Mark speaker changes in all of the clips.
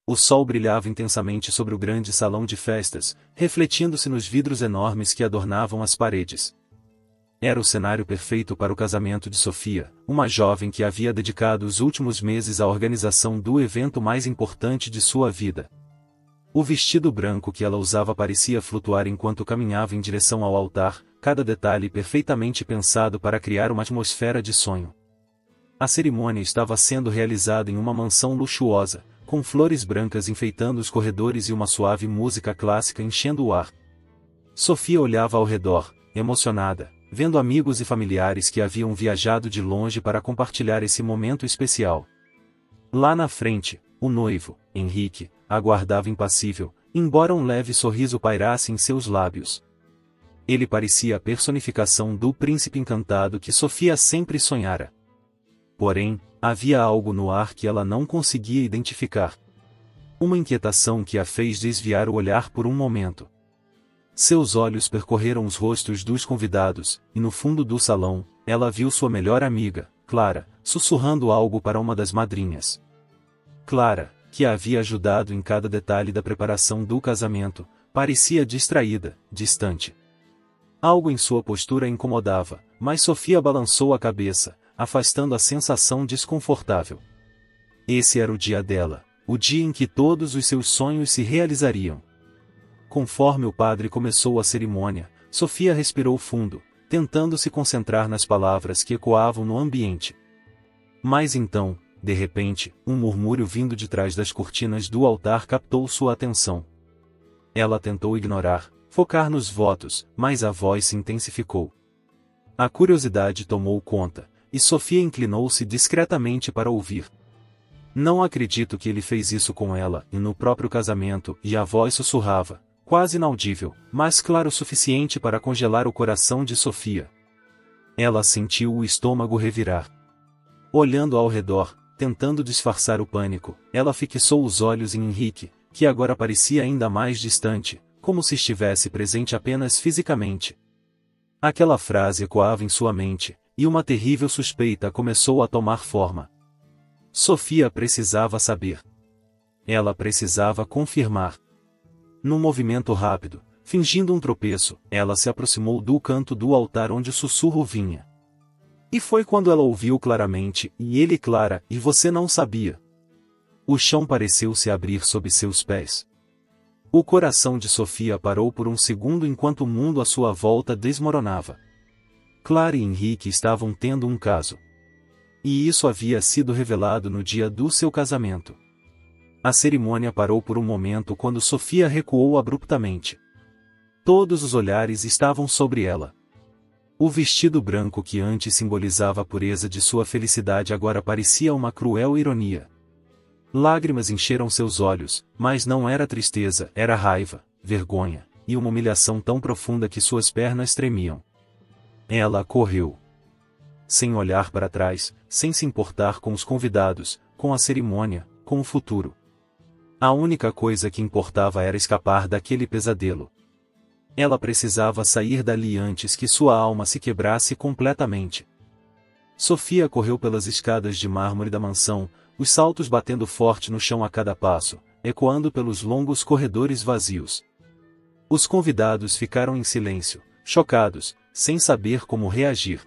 Speaker 1: O sol brilhava intensamente sobre o grande salão de festas, refletindo-se nos vidros enormes que adornavam as paredes. Era o cenário perfeito para o casamento de Sofia, uma jovem que havia dedicado os últimos meses à organização do evento mais importante de sua vida. O vestido branco que ela usava parecia flutuar enquanto caminhava em direção ao altar, cada detalhe perfeitamente pensado para criar uma atmosfera de sonho. A cerimônia estava sendo realizada em uma mansão luxuosa, com flores brancas enfeitando os corredores e uma suave música clássica enchendo o ar. Sofia olhava ao redor, emocionada, vendo amigos e familiares que haviam viajado de longe para compartilhar esse momento especial. Lá na frente, o noivo, Henrique, aguardava impassível, embora um leve sorriso pairasse em seus lábios. Ele parecia a personificação do príncipe encantado que Sofia sempre sonhara. Porém, havia algo no ar que ela não conseguia identificar. Uma inquietação que a fez desviar o olhar por um momento. Seus olhos percorreram os rostos dos convidados, e no fundo do salão, ela viu sua melhor amiga, Clara, sussurrando algo para uma das madrinhas. Clara, que a havia ajudado em cada detalhe da preparação do casamento, parecia distraída, distante. Algo em sua postura a incomodava, mas Sofia balançou a cabeça, afastando a sensação desconfortável. Esse era o dia dela, o dia em que todos os seus sonhos se realizariam. Conforme o padre começou a cerimônia, Sofia respirou fundo, tentando se concentrar nas palavras que ecoavam no ambiente. Mas então, de repente, um murmúrio vindo de trás das cortinas do altar captou sua atenção. Ela tentou ignorar, focar nos votos, mas a voz se intensificou. A curiosidade tomou conta, e Sofia inclinou-se discretamente para ouvir. Não acredito que ele fez isso com ela, e no próprio casamento, e a voz sussurrava, quase inaudível, mas claro o suficiente para congelar o coração de Sofia. Ela sentiu o estômago revirar. Olhando ao redor, tentando disfarçar o pânico, ela fixou os olhos em Henrique, que agora parecia ainda mais distante, como se estivesse presente apenas fisicamente. Aquela frase ecoava em sua mente, e uma terrível suspeita começou a tomar forma. Sofia precisava saber. Ela precisava confirmar. Num movimento rápido, fingindo um tropeço, ela se aproximou do canto do altar onde o sussurro vinha. E foi quando ela ouviu claramente, e ele Clara, e você não sabia. O chão pareceu se abrir sob seus pés. O coração de Sofia parou por um segundo enquanto o mundo à sua volta desmoronava. Clara e Henrique estavam tendo um caso. E isso havia sido revelado no dia do seu casamento. A cerimônia parou por um momento quando Sofia recuou abruptamente. Todos os olhares estavam sobre ela. O vestido branco que antes simbolizava a pureza de sua felicidade agora parecia uma cruel ironia. Lágrimas encheram seus olhos, mas não era tristeza, era raiva, vergonha, e uma humilhação tão profunda que suas pernas tremiam. Ela correu. Sem olhar para trás, sem se importar com os convidados, com a cerimônia, com o futuro. A única coisa que importava era escapar daquele pesadelo. Ela precisava sair dali antes que sua alma se quebrasse completamente. Sofia correu pelas escadas de mármore da mansão, os saltos batendo forte no chão a cada passo, ecoando pelos longos corredores vazios. Os convidados ficaram em silêncio, chocados, sem saber como reagir.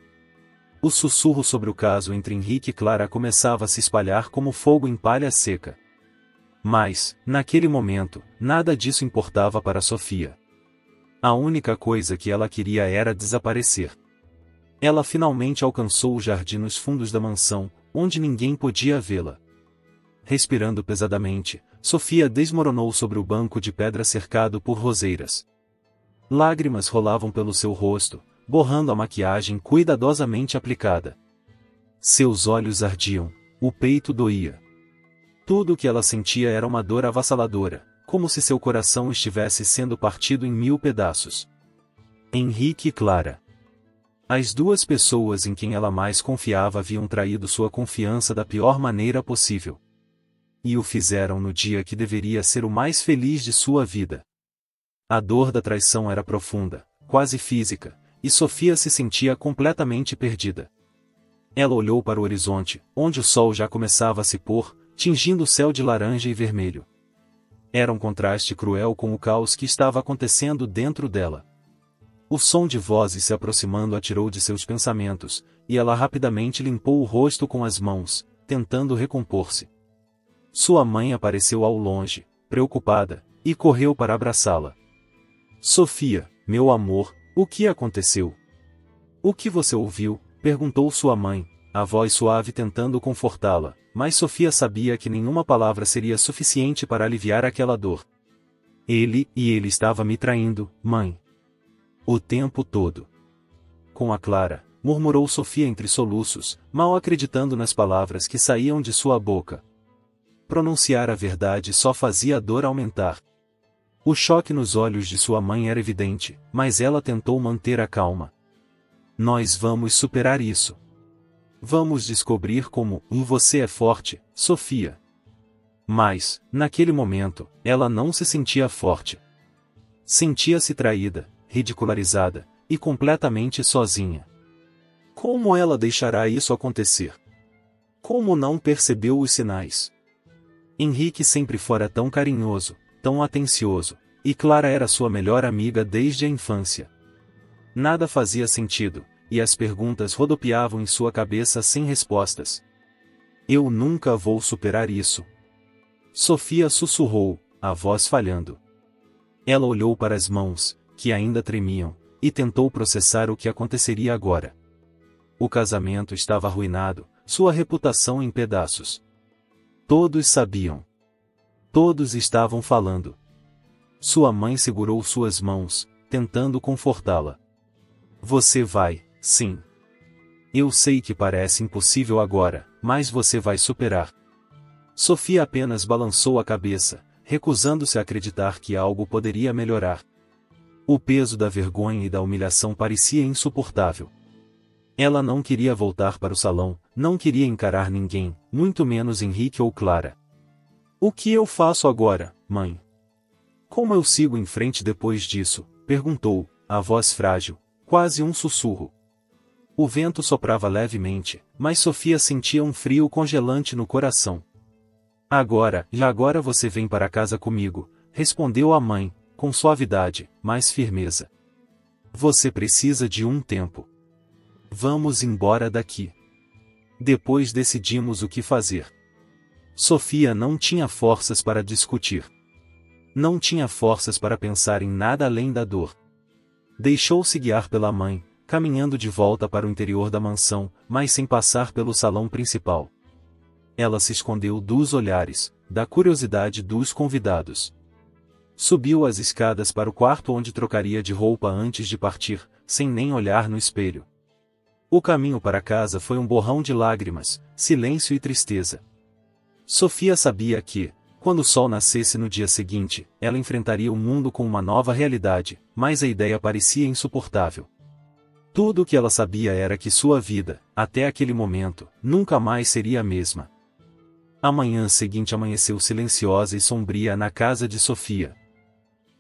Speaker 1: O sussurro sobre o caso entre Henrique e Clara começava a se espalhar como fogo em palha seca. Mas, naquele momento, nada disso importava para Sofia. A única coisa que ela queria era desaparecer. Ela finalmente alcançou o jardim nos fundos da mansão, onde ninguém podia vê-la. Respirando pesadamente, Sofia desmoronou sobre o banco de pedra cercado por roseiras. Lágrimas rolavam pelo seu rosto, borrando a maquiagem cuidadosamente aplicada. Seus olhos ardiam, o peito doía. Tudo o que ela sentia era uma dor avassaladora, como se seu coração estivesse sendo partido em 1000 pedaços. Henrique e Clara. As duas pessoas em quem ela mais confiava haviam traído sua confiança da pior maneira possível. E o fizeram no dia que deveria ser o mais feliz de sua vida. A dor da traição era profunda, quase física, e Sofia se sentia completamente perdida. Ela olhou para o horizonte, onde o sol já começava a se pôr, tingindo o céu de laranja e vermelho. Era um contraste cruel com o caos que estava acontecendo dentro dela. O som de vozes se aproximando a tirou de seus pensamentos, e ela rapidamente limpou o rosto com as mãos, tentando recompor-se. Sua mãe apareceu ao longe, preocupada, e correu para abraçá-la. Sofia, meu amor, o que aconteceu? O que você ouviu? Perguntou sua mãe, a voz suave tentando confortá-la, mas Sofia sabia que nenhuma palavra seria suficiente para aliviar aquela dor. Ele estava me traindo, mãe. O tempo todo. Com a Clara, murmurou Sofia entre soluços, mal acreditando nas palavras que saíam de sua boca. Pronunciar a verdade só fazia a dor aumentar. O choque nos olhos de sua mãe era evidente, mas ela tentou manter a calma. Nós vamos superar isso. Vamos descobrir como você é forte, Sofia. Mas, naquele momento, ela não se sentia forte. Sentia-se traída, ridicularizada, e completamente sozinha. Como ela deixará isso acontecer? Como não percebeu os sinais? Henrique sempre fora tão carinhoso, tão atencioso, e Clara era sua melhor amiga desde a infância. Nada fazia sentido, e as perguntas rodopiavam em sua cabeça sem respostas. Eu nunca vou superar isso. Sofia sussurrou, a voz falhando. Ela olhou para as mãos, que ainda tremiam, e tentou processar o que aconteceria agora. O casamento estava arruinado, sua reputação em pedaços. Todos sabiam. Todos estavam falando. Sua mãe segurou suas mãos, tentando confortá-la. Você vai, sim. Eu sei que parece impossível agora, mas você vai superar. Sofia apenas balançou a cabeça, recusando-se a acreditar que algo poderia melhorar. O peso da vergonha e da humilhação parecia insuportável. Ela não queria voltar para o salão, não queria encarar ninguém, muito menos Henrique ou Clara. O que eu faço agora, mãe? Como eu sigo em frente depois disso? Perguntou, a voz frágil, quase um sussurro. O vento soprava levemente, mas Sofia sentia um frio congelante no coração. Agora você vem para casa comigo, respondeu a mãe, com suavidade, mas firmeza. Você precisa de um tempo. Vamos embora daqui. Depois decidimos o que fazer. Sofia não tinha forças para discutir. Não tinha forças para pensar em nada além da dor. Deixou-se guiar pela mãe, caminhando de volta para o interior da mansão, mas sem passar pelo salão principal. Ela se escondeu dos olhares, da curiosidade dos convidados. Subiu as escadas para o quarto onde trocaria de roupa antes de partir, sem nem olhar no espelho. O caminho para casa foi um borrão de lágrimas, silêncio e tristeza. Sofia sabia que, quando o sol nascesse no dia seguinte, ela enfrentaria o mundo com uma nova realidade, mas a ideia parecia insuportável. Tudo o que ela sabia era que sua vida, até aquele momento, nunca mais seria a mesma. A manhã seguinte amanheceu silenciosa e sombria na casa de Sofia.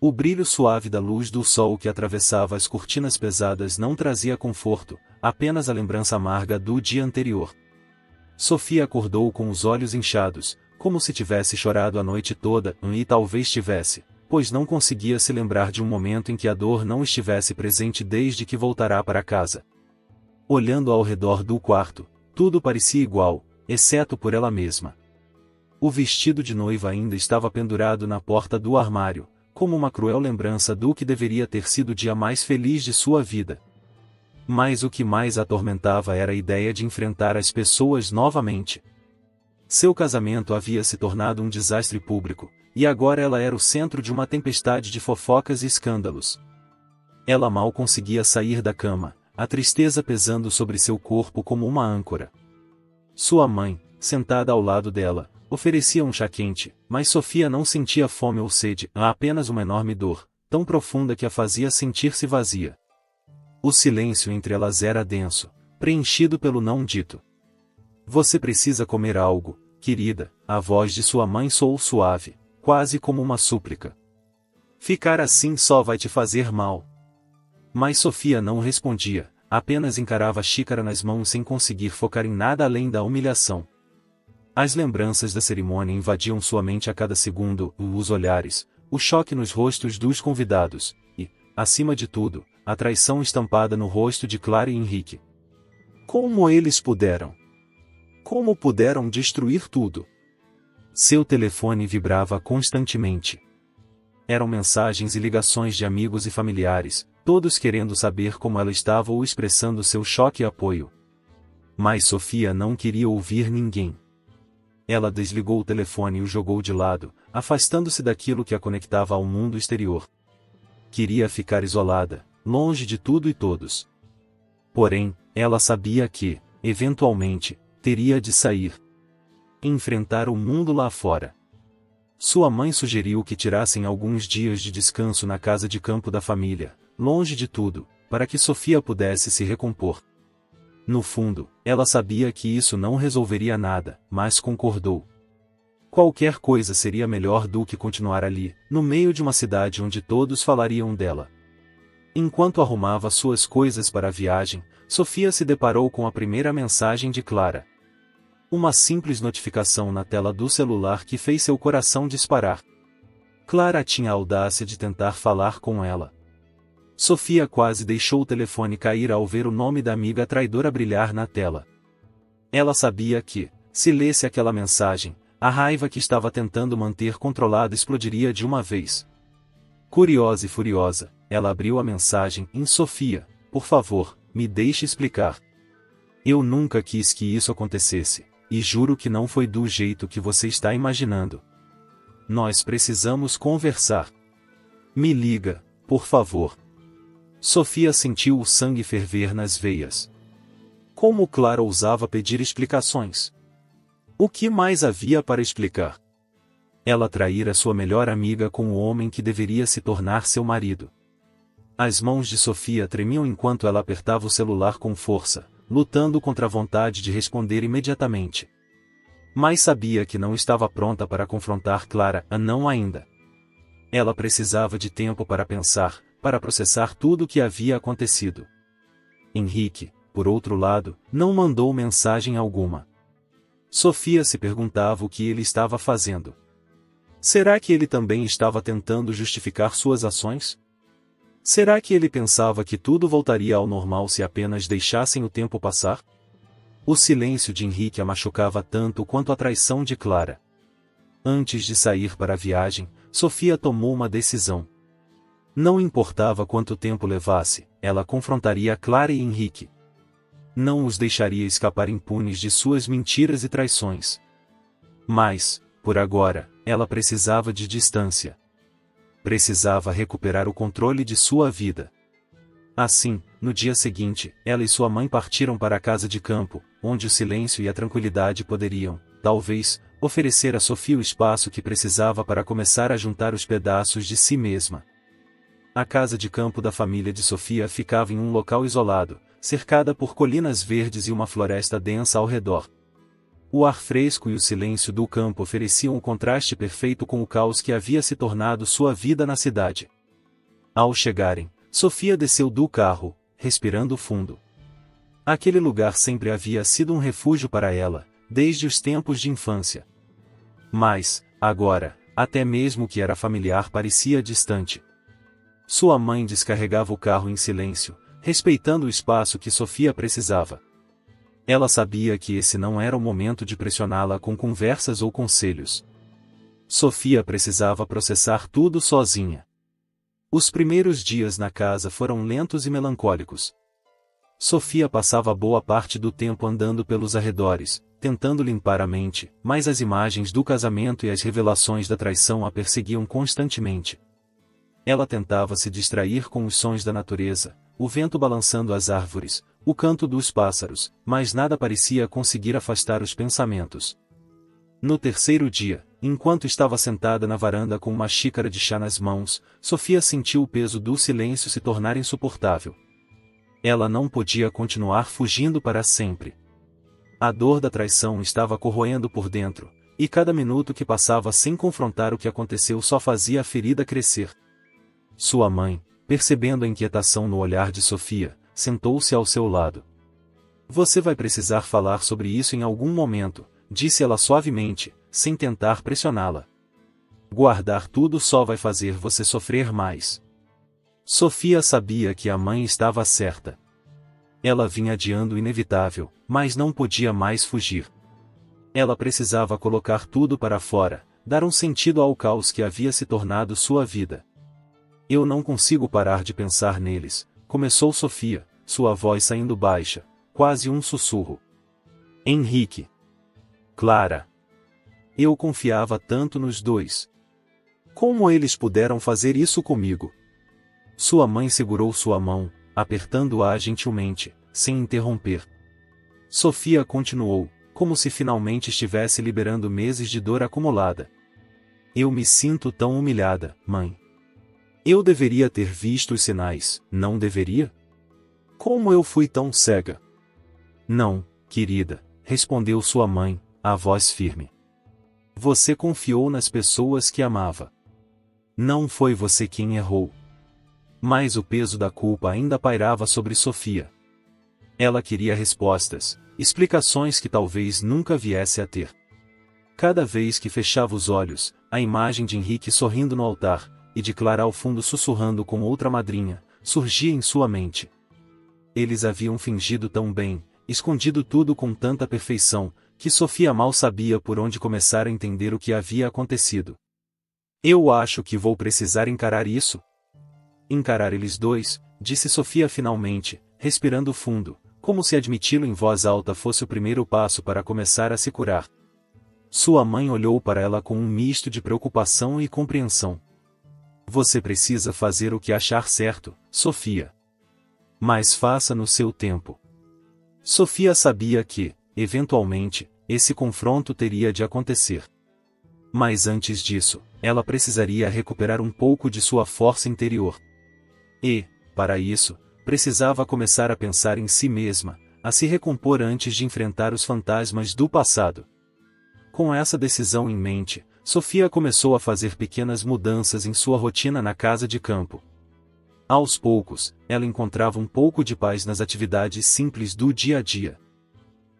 Speaker 1: O brilho suave da luz do sol que atravessava as cortinas pesadas não trazia conforto, apenas a lembrança amarga do dia anterior. Sofia acordou com os olhos inchados, como se tivesse chorado a noite toda, e talvez tivesse, pois não conseguia se lembrar de um momento em que a dor não estivesse presente desde que voltará para casa. Olhando ao redor do quarto, tudo parecia igual, exceto por ela mesma. O vestido de noiva ainda estava pendurado na porta do armário, como uma cruel lembrança do que deveria ter sido o dia mais feliz de sua vida. Mas o que mais a atormentava era a ideia de enfrentar as pessoas novamente. Seu casamento havia se tornado um desastre público, e agora ela era o centro de uma tempestade de fofocas e escândalos. Ela mal conseguia sair da cama, a tristeza pesando sobre seu corpo como uma âncora. Sua mãe, sentada ao lado dela, oferecia um chá quente, mas Sofia não sentia fome ou sede, apenas uma enorme dor, tão profunda que a fazia sentir-se vazia. O silêncio entre elas era denso, preenchido pelo não dito. Você precisa comer algo, querida, a voz de sua mãe soou suave, quase como uma súplica. Ficar assim só vai te fazer mal. Mas Sofia não respondia, apenas encarava a xícara nas mãos sem conseguir focar em nada além da humilhação. As lembranças da cerimônia invadiam sua mente a cada segundo, os olhares, o choque nos rostos dos convidados, e, acima de tudo, a traição estampada no rosto de Clara e Henrique. Como eles puderam? Como puderam destruir tudo? Seu telefone vibrava constantemente. Eram mensagens e ligações de amigos e familiares, todos querendo saber como ela estava ou expressando seu choque e apoio. Mas Sofia não queria ouvir ninguém. Ela desligou o telefone e o jogou de lado, afastando-se daquilo que a conectava ao mundo exterior. Queria ficar isolada, longe de tudo e todos. Porém, ela sabia que, eventualmente, teria de sair. Enfrentar o mundo lá fora. Sua mãe sugeriu que tirassem alguns dias de descanso na casa de campo da família, longe de tudo, para que Sofia pudesse se recompor. No fundo, ela sabia que isso não resolveria nada, mas concordou. Qualquer coisa seria melhor do que continuar ali, no meio de uma cidade onde todos falariam dela. Enquanto arrumava suas coisas para a viagem, Sofia se deparou com a primeira mensagem de Clara. Uma simples notificação na tela do celular que fez seu coração disparar. Clara tinha a audácia de tentar falar com ela. Sofia quase deixou o telefone cair ao ver o nome da amiga traidora brilhar na tela. Ela sabia que, se lesse aquela mensagem, a raiva que estava tentando manter controlada explodiria de uma vez. Curiosa e furiosa, ela abriu a mensagem em Sofia, por favor, me deixe explicar. Eu nunca quis que isso acontecesse, e juro que não foi do jeito que você está imaginando. Nós precisamos conversar. Me liga, por favor. Sofia sentiu o sangue ferver nas veias. Como Clara ousava pedir explicações? O que mais havia para explicar? Ela traíra sua melhor amiga com o homem que deveria se tornar seu marido. As mãos de Sofia tremiam enquanto ela apertava o celular com força, lutando contra a vontade de responder imediatamente. Mas sabia que não estava pronta para confrontar Clara, não ainda. Ela precisava de tempo para pensar, para processar tudo o que havia acontecido. Henrique, por outro lado, não mandou mensagem alguma. Sofia se perguntava o que ele estava fazendo. Será que ele também estava tentando justificar suas ações? Será que ele pensava que tudo voltaria ao normal se apenas deixassem o tempo passar? O silêncio de Henrique a machucava tanto quanto a traição de Clara. Antes de sair para a viagem, Sofia tomou uma decisão. Não importava quanto tempo levasse, ela confrontaria Clara e Henrique. Não os deixaria escapar impunes de suas mentiras e traições. Mas, por agora, ela precisava de distância. Precisava recuperar o controle de sua vida. Assim, no dia seguinte, ela e sua mãe partiram para a casa de campo, onde o silêncio e a tranquilidade poderiam, talvez, oferecer a Sofia o espaço que precisava para começar a juntar os pedaços de si mesma. A casa de campo da família de Sofia ficava em um local isolado, cercada por colinas verdes e uma floresta densa ao redor. O ar fresco e o silêncio do campo ofereciam um contraste perfeito com o caos que havia se tornado sua vida na cidade. Ao chegarem, Sofia desceu do carro, respirando fundo. Aquele lugar sempre havia sido um refúgio para ela, desde os tempos de infância. Mas, agora, até mesmo o que era familiar parecia distante. Sua mãe descarregava o carro em silêncio, respeitando o espaço que Sofia precisava. Ela sabia que esse não era o momento de pressioná-la com conversas ou conselhos. Sofia precisava processar tudo sozinha. Os primeiros dias na casa foram lentos e melancólicos. Sofia passava boa parte do tempo andando pelos arredores, tentando limpar a mente, mas as imagens do casamento e as revelações da traição a perseguiam constantemente. Ela tentava se distrair com os sons da natureza, o vento balançando as árvores, o canto dos pássaros, mas nada parecia conseguir afastar os pensamentos. No terceiro dia, enquanto estava sentada na varanda com uma xícara de chá nas mãos, Sofia sentiu o peso do silêncio se tornar insuportável. Ela não podia continuar fugindo para sempre. A dor da traição estava corroendo por dentro, e cada minuto que passava sem confrontar o que aconteceu só fazia a ferida crescer. Sua mãe, percebendo a inquietação no olhar de Sofia, sentou-se ao seu lado. Você vai precisar falar sobre isso em algum momento, disse ela suavemente, sem tentar pressioná-la. Guardar tudo só vai fazer você sofrer mais. Sofia sabia que a mãe estava certa. Ela vinha adiando o inevitável, mas não podia mais fugir. Ela precisava colocar tudo para fora, dar um sentido ao caos que havia se tornado sua vida. Eu não consigo parar de pensar neles, começou Sofia, sua voz saindo baixa, quase um sussurro. Henrique. Clara. Eu confiava tanto nos dois. Como eles puderam fazer isso comigo? Sua mãe segurou sua mão, apertando-a gentilmente, sem interromper. Sofia continuou, como se finalmente estivesse liberando meses de dor acumulada. Eu me sinto tão humilhada, mãe. Eu deveria ter visto os sinais, não deveria? Como eu fui tão cega? Não, querida, respondeu sua mãe, a voz firme. Você confiou nas pessoas que amava. Não foi você quem errou. Mas o peso da culpa ainda pairava sobre Sofia. Ela queria respostas, explicações que talvez nunca viesse a ter. Cada vez que fechava os olhos, a imagem de Henrique sorrindo no altar, e de Clara ao fundo sussurrando com outra madrinha, surgia em sua mente. Eles haviam fingido tão bem, escondido tudo com tanta perfeição, que Sofia mal sabia por onde começar a entender o que havia acontecido. Eu acho que vou precisar encarar isso. Encarar eles dois, disse Sofia finalmente, respirando fundo, como se admiti-lo em voz alta fosse o primeiro passo para começar a se curar. Sua mãe olhou para ela com um misto de preocupação e compreensão. Você precisa fazer o que achar certo, Sofia. Mas faça no seu tempo. Sofia sabia que, eventualmente, esse confronto teria de acontecer. Mas antes disso, ela precisaria recuperar um pouco de sua força interior. E, para isso, precisava começar a pensar em si mesma, a se recompor antes de enfrentar os fantasmas do passado. Com essa decisão em mente, Sofia começou a fazer pequenas mudanças em sua rotina na casa de campo. Aos poucos, ela encontrava um pouco de paz nas atividades simples do dia a dia.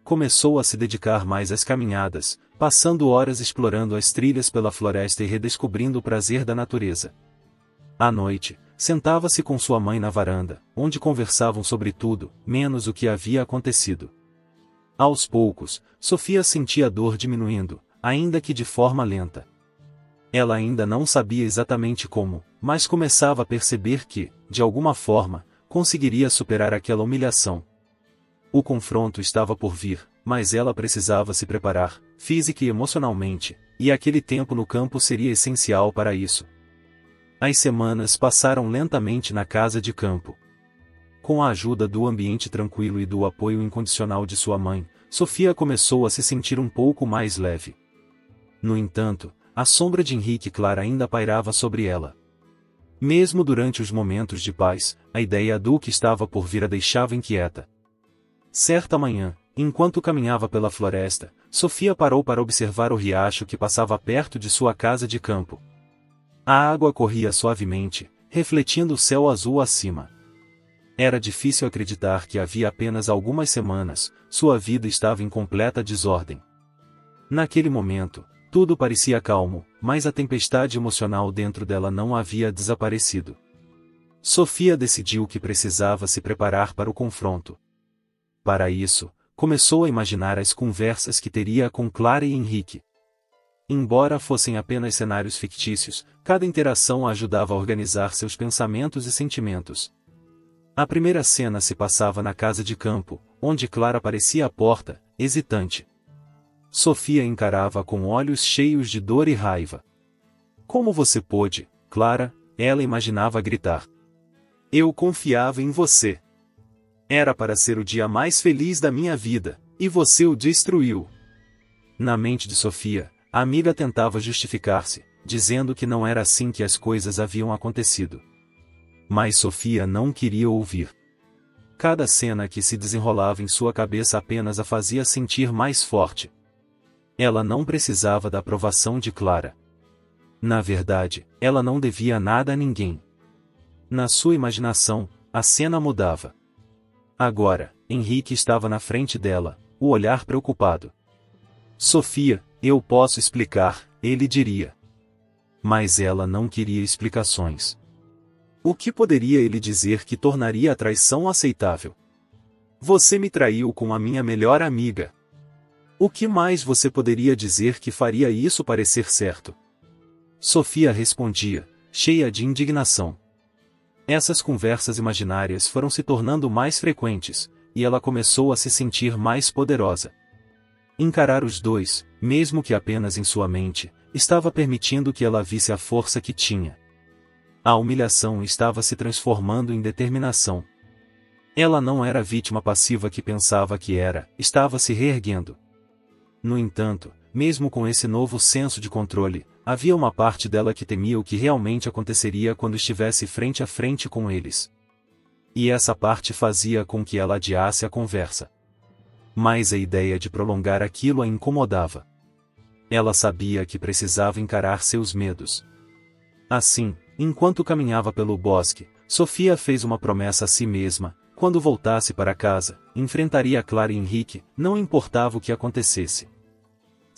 Speaker 1: Começou a se dedicar mais às caminhadas, passando horas explorando as trilhas pela floresta e redescobrindo o prazer da natureza. À noite, sentava-se com sua mãe na varanda, onde conversavam sobre tudo, menos o que havia acontecido. Aos poucos, Sofia sentia a dor diminuindo, ainda que de forma lenta. Ela ainda não sabia exatamente como, mas começava a perceber que, de alguma forma, conseguiria superar aquela humilhação. O confronto estava por vir, mas ela precisava se preparar, física e emocionalmente, e aquele tempo no campo seria essencial para isso. As semanas passaram lentamente na casa de campo. Com a ajuda do ambiente tranquilo e do apoio incondicional de sua mãe, Sofia começou a se sentir um pouco mais leve. No entanto, a sombra de Henrique e Clara ainda pairava sobre ela. Mesmo durante os momentos de paz, a ideia do que estava por vir a deixava inquieta. Certa manhã, enquanto caminhava pela floresta, Sofia parou para observar o riacho que passava perto de sua casa de campo. A água corria suavemente, refletindo o céu azul acima. Era difícil acreditar que havia apenas algumas semanas, sua vida estava em completa desordem. Naquele momento, tudo parecia calmo, mas a tempestade emocional dentro dela não havia desaparecido. Sofia decidiu que precisava se preparar para o confronto. Para isso, começou a imaginar as conversas que teria com Clara e Henrique. Embora fossem apenas cenários fictícios, cada interação a ajudava a organizar seus pensamentos e sentimentos. A primeira cena se passava na casa de campo, onde Clara aparecia à porta, hesitante. Sofia encarava com olhos cheios de dor e raiva. Como você pôde, Clara? Ela imaginava gritar. Eu confiava em você. Era para ser o dia mais feliz da minha vida, e você o destruiu. Na mente de Sofia, a amiga tentava justificar-se, dizendo que não era assim que as coisas haviam acontecido. Mas Sofia não queria ouvir. Cada cena que se desenrolava em sua cabeça apenas a fazia sentir mais forte. Ela não precisava da aprovação de Clara. Na verdade, ela não devia nada a ninguém. Na sua imaginação, a cena mudava. Agora, Henrique estava na frente dela, o olhar preocupado. Sofia, eu posso explicar, ele diria. Mas ela não queria explicações. O que poderia ele dizer que tornaria a traição aceitável? Você me traiu com a minha melhor amiga. O que mais você poderia dizer que faria isso parecer certo? Sofia respondia, cheia de indignação. Essas conversas imaginárias foram se tornando mais frequentes, e ela começou a se sentir mais poderosa. Encarar os dois, mesmo que apenas em sua mente, estava permitindo que ela visse a força que tinha. A humilhação estava se transformando em determinação. Ela não era a vítima passiva que pensava que era, estava se reerguendo. No entanto, mesmo com esse novo senso de controle, havia uma parte dela que temia o que realmente aconteceria quando estivesse frente a frente com eles. E essa parte fazia com que ela adiasse a conversa. Mas a ideia de prolongar aquilo a incomodava. Ela sabia que precisava encarar seus medos. Assim, enquanto caminhava pelo bosque, Sofia fez uma promessa a si mesma: quando voltasse para casa, enfrentaria Clara e Henrique, não importava o que acontecesse.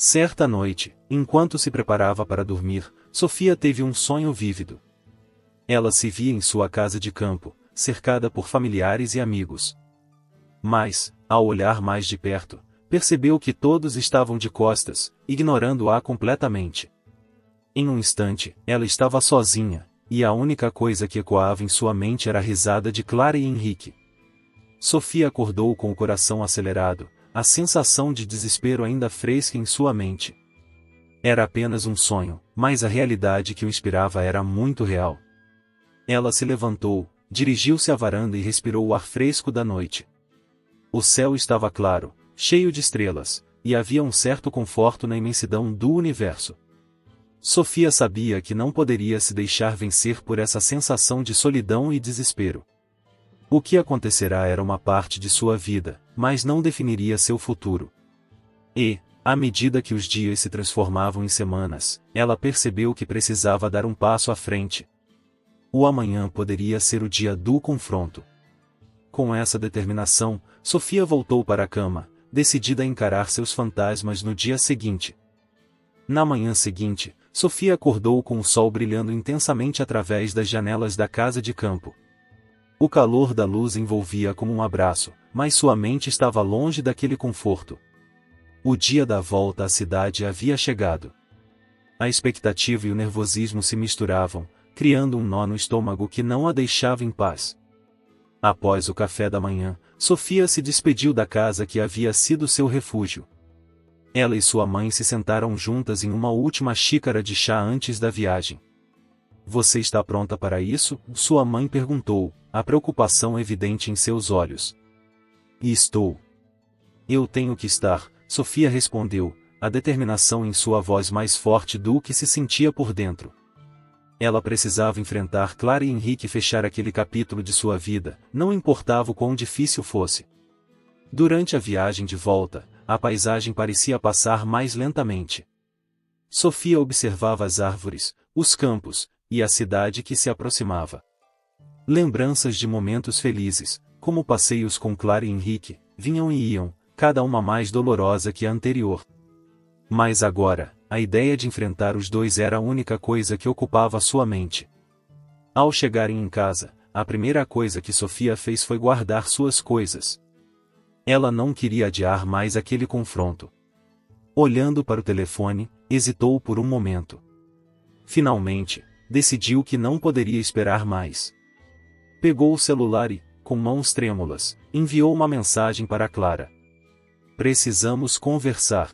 Speaker 1: Certa noite, enquanto se preparava para dormir, Sofia teve um sonho vívido. Ela se via em sua casa de campo, cercada por familiares e amigos. Mas, ao olhar mais de perto, percebeu que todos estavam de costas, ignorando-a completamente. Em um instante, ela estava sozinha, e a única coisa que ecoava em sua mente era a risada de Clara e Henrique. Sofia acordou com o coração acelerado, a sensação de desespero ainda fresca em sua mente. Era apenas um sonho, mas a realidade que o inspirava era muito real. Ela se levantou, dirigiu-se à varanda e respirou o ar fresco da noite. O céu estava claro, cheio de estrelas, e havia um certo conforto na imensidão do universo. Sofia sabia que não poderia se deixar vencer por essa sensação de solidão e desespero. O que acontecerá era uma parte de sua vida, mas não definiria seu futuro. E, à medida que os dias se transformavam em semanas, ela percebeu que precisava dar um passo à frente. O amanhã poderia ser o dia do confronto. Com essa determinação, Sofia voltou para a cama, decidida a encarar seus fantasmas no dia seguinte. Na manhã seguinte, Sofia acordou com o sol brilhando intensamente através das janelas da casa de campo. O calor da luz envolvia como um abraço, mas sua mente estava longe daquele conforto. O dia da volta à cidade havia chegado. A expectativa e o nervosismo se misturavam, criando um nó no estômago que não a deixava em paz. Após o café da manhã, Sofia se despediu da casa que havia sido seu refúgio. Ela e sua mãe se sentaram juntas em uma última xícara de chá antes da viagem. Você está pronta para isso? Sua mãe perguntou, a preocupação evidente em seus olhos. Estou. Eu tenho que estar, Sofia respondeu, a determinação em sua voz mais forte do que se sentia por dentro. Ela precisava enfrentar Clara e Henrique e fechar aquele capítulo de sua vida, não importava o quão difícil fosse. Durante a viagem de volta, a paisagem parecia passar mais lentamente. Sofia observava as árvores, os campos, e a cidade que se aproximava. Lembranças de momentos felizes, como passeios com Clara e Henrique, vinham e iam, cada uma mais dolorosa que a anterior. Mas agora, a ideia de enfrentar os dois era a única coisa que ocupava sua mente. Ao chegarem em casa, a primeira coisa que Sofia fez foi guardar suas coisas. Ela não queria adiar mais aquele confronto. Olhando para o telefone, hesitou por um momento. Finalmente, decidiu que não poderia esperar mais. Pegou o celular e, com mãos trêmulas, enviou uma mensagem para Clara. Precisamos conversar.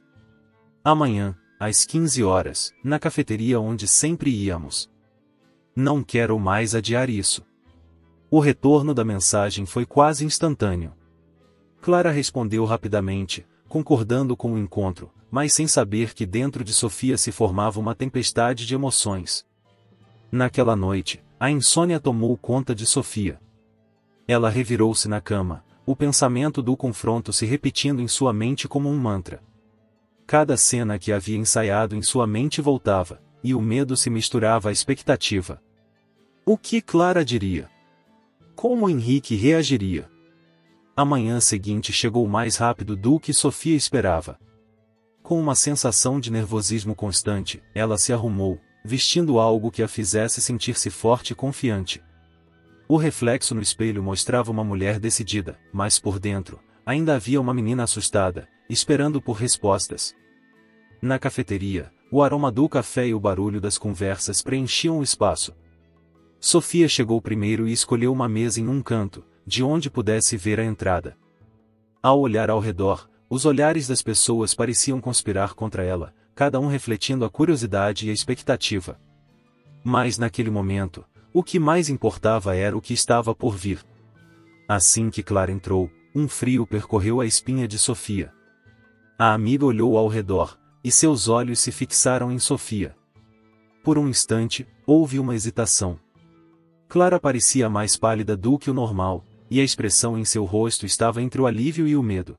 Speaker 1: Amanhã, às 15 horas, na cafeteria onde sempre íamos. Não quero mais adiar isso. O retorno da mensagem foi quase instantâneo. Clara respondeu rapidamente, concordando com o encontro, mas sem saber que dentro de Sofia se formava uma tempestade de emoções. Naquela noite, a insônia tomou conta de Sofia. Ela revirou-se na cama, o pensamento do confronto se repetindo em sua mente como um mantra. Cada cena que havia ensaiado em sua mente voltava, e o medo se misturava à expectativa. O que Clara diria? Como Henrique reagiria? A manhã seguinte chegou mais rápido do que Sofia esperava. Com uma sensação de nervosismo constante, ela se arrumou, vestindo algo que a fizesse sentir-se forte e confiante. O reflexo no espelho mostrava uma mulher decidida, mas por dentro, ainda havia uma menina assustada, esperando por respostas. Na cafeteria, o aroma do café e o barulho das conversas preenchiam o espaço. Sofia chegou primeiro e escolheu uma mesa em um canto, de onde pudesse ver a entrada. Ao olhar ao redor, os olhares das pessoas pareciam conspirar contra ela, cada um refletindo a curiosidade e a expectativa. Mas naquele momento, o que mais importava era o que estava por vir. Assim que Clara entrou, um frio percorreu a espinha de Sofia. A amiga olhou ao redor, e seus olhos se fixaram em Sofia. Por um instante, houve uma hesitação. Clara parecia mais pálida do que o normal, e a expressão em seu rosto estava entre o alívio e o medo.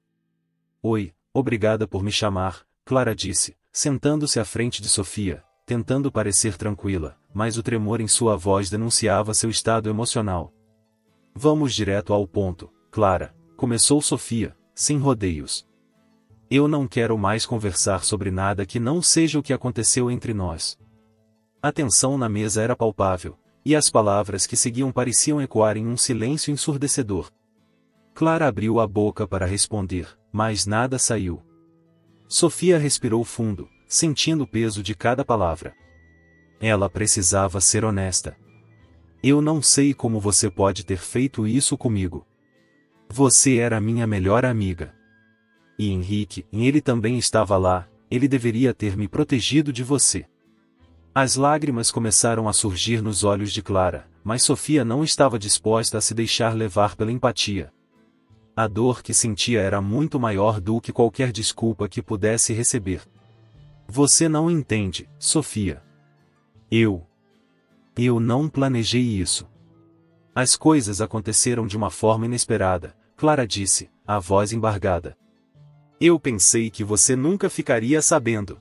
Speaker 1: Oi, obrigada por me chamar, Clara disse, sentando-se à frente de Sofia, tentando parecer tranquila, mas o tremor em sua voz denunciava seu estado emocional. Vamos direto ao ponto, Clara, começou Sofia, sem rodeios. Eu não quero mais conversar sobre nada que não seja o que aconteceu entre nós. A tensão na mesa era palpável, e as palavras que seguiam pareciam ecoar em um silêncio ensurdecedor. Clara abriu a boca para responder, mas nada saiu. Sofia respirou fundo, sentindo o peso de cada palavra. Ela precisava ser honesta. Eu não sei como você pode ter feito isso comigo. Você era minha melhor amiga. E Henrique, ele também estava lá, ele deveria ter me protegido de você. As lágrimas começaram a surgir nos olhos de Clara, mas Sofia não estava disposta a se deixar levar pela empatia. A dor que sentia era muito maior do que qualquer desculpa que pudesse receber. Você não entende, Sofia. Eu não planejei isso. As coisas aconteceram de uma forma inesperada, Clara disse, a voz embargada. Eu pensei que você nunca ficaria sabendo.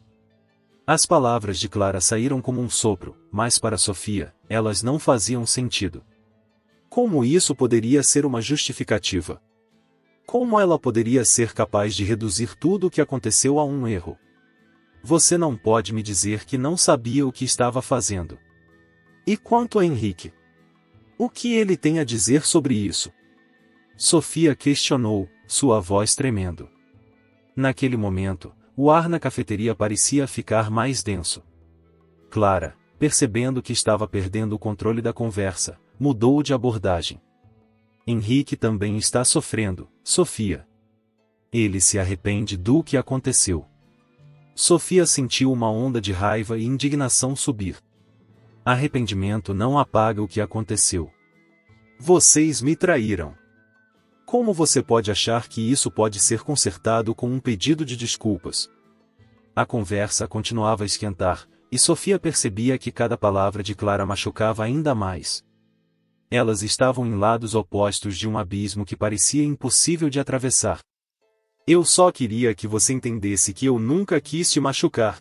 Speaker 1: As palavras de Clara saíram como um sopro, mas para Sofia, elas não faziam sentido. Como isso poderia ser uma justificativa? Como ela poderia ser capaz de reduzir tudo o que aconteceu a um erro? Você não pode me dizer que não sabia o que estava fazendo. E quanto a Henrique? O que ele tem a dizer sobre isso? Sofia questionou, sua voz tremendo. Naquele momento, o ar na cafeteria parecia ficar mais denso. Clara, percebendo que estava perdendo o controle da conversa, mudou de abordagem. Henrique também está sofrendo, Sofia. Ele se arrepende do que aconteceu. Sofia sentiu uma onda de raiva e indignação subir. Arrependimento não apaga o que aconteceu. Vocês me traíram. Como você pode achar que isso pode ser consertado com um pedido de desculpas? A conversa continuava a esquentar, e Sofia percebia que cada palavra de Clara machucava ainda mais. Elas estavam em lados opostos de um abismo que parecia impossível de atravessar. Eu só queria que você entendesse que eu nunca quis te machucar.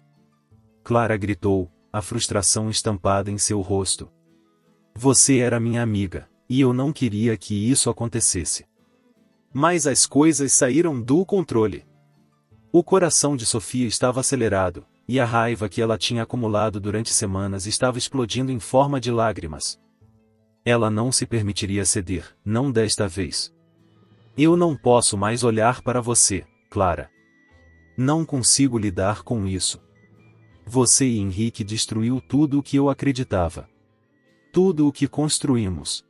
Speaker 1: Clara gritou, a frustração estampada em seu rosto. Você era minha amiga, e eu não queria que isso acontecesse. Mas as coisas saíram do controle. O coração de Sofia estava acelerado, e a raiva que ela tinha acumulado durante semanas estava explodindo em forma de lágrimas. Ela não se permitiria ceder, não desta vez. Eu não posso mais olhar para você, Clara. Não consigo lidar com isso. Você e Henrique destruiu tudo o que eu acreditava. Tudo o que construímos.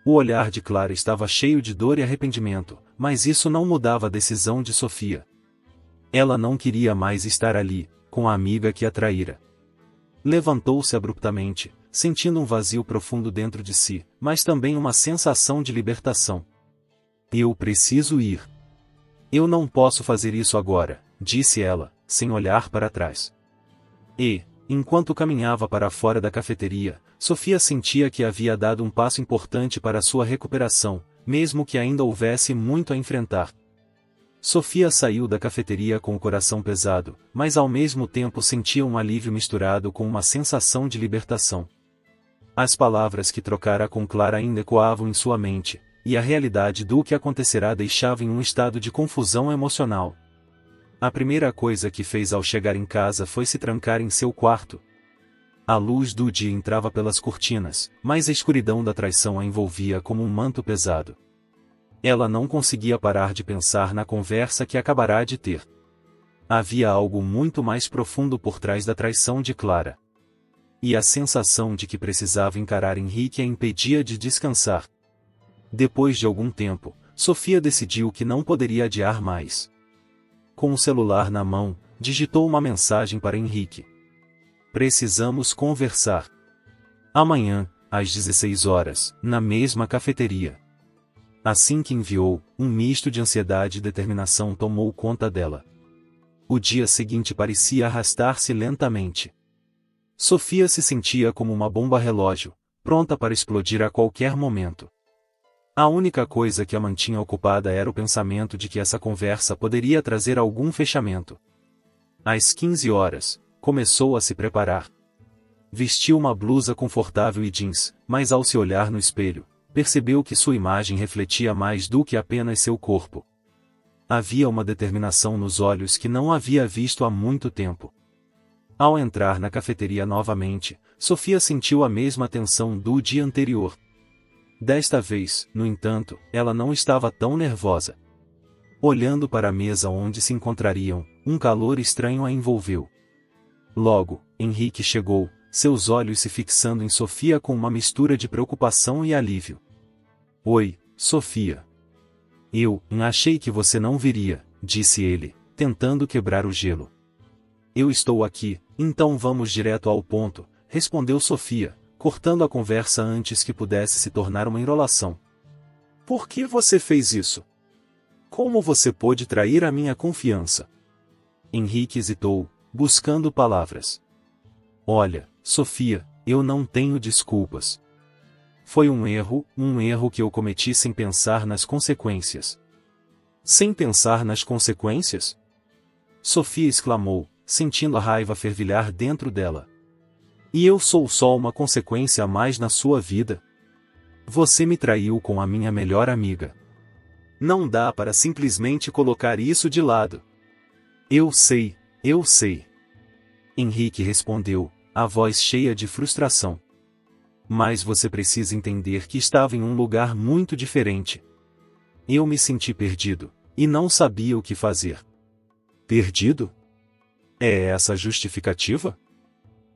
Speaker 1: O olhar de Clara estava cheio de dor e arrependimento, mas isso não mudava a decisão de Sofia. Ela não queria mais estar ali, com a amiga que a traíra. Levantou-se abruptamente, sentindo um vazio profundo dentro de si, mas também uma sensação de libertação. Eu preciso ir. Eu não posso fazer isso agora, disse ela, sem olhar para trás. E, enquanto caminhava para fora da cafeteria, Sofia sentia que havia dado um passo importante para sua recuperação, mesmo que ainda houvesse muito a enfrentar. Sofia saiu da cafeteria com o coração pesado, mas ao mesmo tempo sentia um alívio misturado com uma sensação de libertação. As palavras que trocara com Clara ainda ecoavam em sua mente, e a realidade do que acontecerá deixava em um estado de confusão emocional. A primeira coisa que fez ao chegar em casa foi se trancar em seu quarto. A luz do dia entrava pelas cortinas, mas a escuridão da traição a envolvia como um manto pesado. Ela não conseguia parar de pensar na conversa que acabará de ter. Havia algo muito mais profundo por trás da traição de Clara. E a sensação de que precisava encarar Henrique a impedia de descansar. Depois de algum tempo, Sofia decidiu que não poderia adiar mais. Com o celular na mão, digitou uma mensagem para Henrique. Precisamos conversar. Amanhã, às 16 horas, na mesma cafeteria. Assim que enviou, um misto de ansiedade e determinação tomou conta dela. O dia seguinte parecia arrastar-se lentamente. Sofia se sentia como uma bomba relógio, pronta para explodir a qualquer momento. A única coisa que a mantinha ocupada era o pensamento de que essa conversa poderia trazer algum fechamento. Às 15 horas, começou a se preparar. Vestiu uma blusa confortável e jeans, mas ao se olhar no espelho, percebeu que sua imagem refletia mais do que apenas seu corpo. Havia uma determinação nos olhos que não havia visto há muito tempo. Ao entrar na cafeteria novamente, Sofia sentiu a mesma tensão do dia anterior. Desta vez, no entanto, ela não estava tão nervosa. Olhando para a mesa onde se encontrariam, um calor estranho a envolveu. Logo, Henrique chegou, seus olhos se fixando em Sofia com uma mistura de preocupação e alívio. Oi, Sofia. Eu achei que você não viria, disse ele, tentando quebrar o gelo. Eu estou aqui, então vamos direto ao ponto, respondeu Sofia, cortando a conversa antes que pudesse se tornar uma enrolação. Por que você fez isso? Como você pôde trair a minha confiança? Henrique hesitou, buscando palavras. Olha, Sofia, eu não tenho desculpas. Foi um erro que eu cometi sem pensar nas consequências. Sem pensar nas consequências? Sofia exclamou, sentindo a raiva fervilhar dentro dela. E eu sou só uma consequência a mais na sua vida? Você me traiu com a minha melhor amiga. Não dá para simplesmente colocar isso de lado. Eu sei. Henrique respondeu, a voz cheia de frustração. Mas você precisa entender que estava em um lugar muito diferente. Eu me senti perdido, e não sabia o que fazer. Perdido? É essa a justificativa?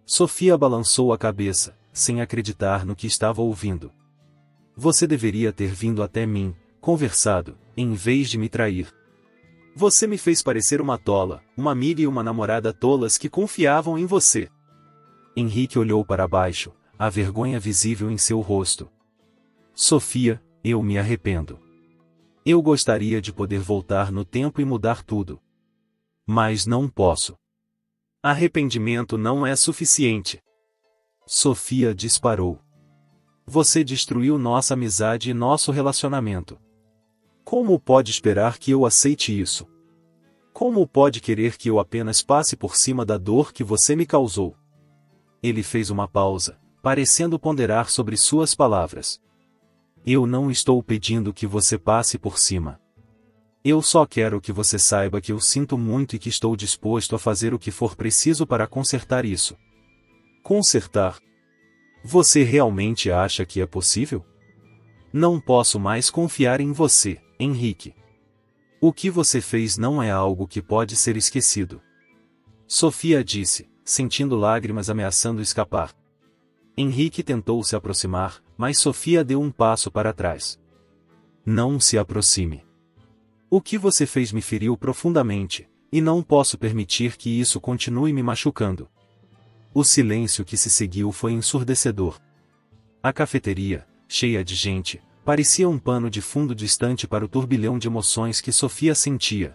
Speaker 1: Sofia balançou a cabeça, sem acreditar no que estava ouvindo. Você deveria ter vindo até mim, conversado, em vez de me trair. Você me fez parecer uma tola, uma amiga e uma namorada tolas que confiavam em você. Henrique olhou para baixo, a vergonha visível em seu rosto. Sofia, eu me arrependo. Eu gostaria de poder voltar no tempo e mudar tudo. Mas não posso. Arrependimento não é suficiente. Sofia disparou. Você destruiu nossa amizade e nosso relacionamento. Como pode esperar que eu aceite isso? Como pode querer que eu apenas passe por cima da dor que você me causou? Ele fez uma pausa, parecendo ponderar sobre suas palavras. Eu não estou pedindo que você passe por cima. Eu só quero que você saiba que eu sinto muito e que estou disposto a fazer o que for preciso para consertar isso. Consertar? Você realmente acha que é possível? Não posso mais confiar em você, Henrique. O que você fez não é algo que pode ser esquecido. Sofia disse, sentindo lágrimas ameaçando escapar. Henrique tentou se aproximar, mas Sofia deu um passo para trás. Não se aproxime. O que você fez me feriu profundamente, e não posso permitir que isso continue me machucando. O silêncio que se seguiu foi ensurdecedor. A cafeteria, cheia de gente, parecia um pano de fundo distante para o turbilhão de emoções que Sofia sentia.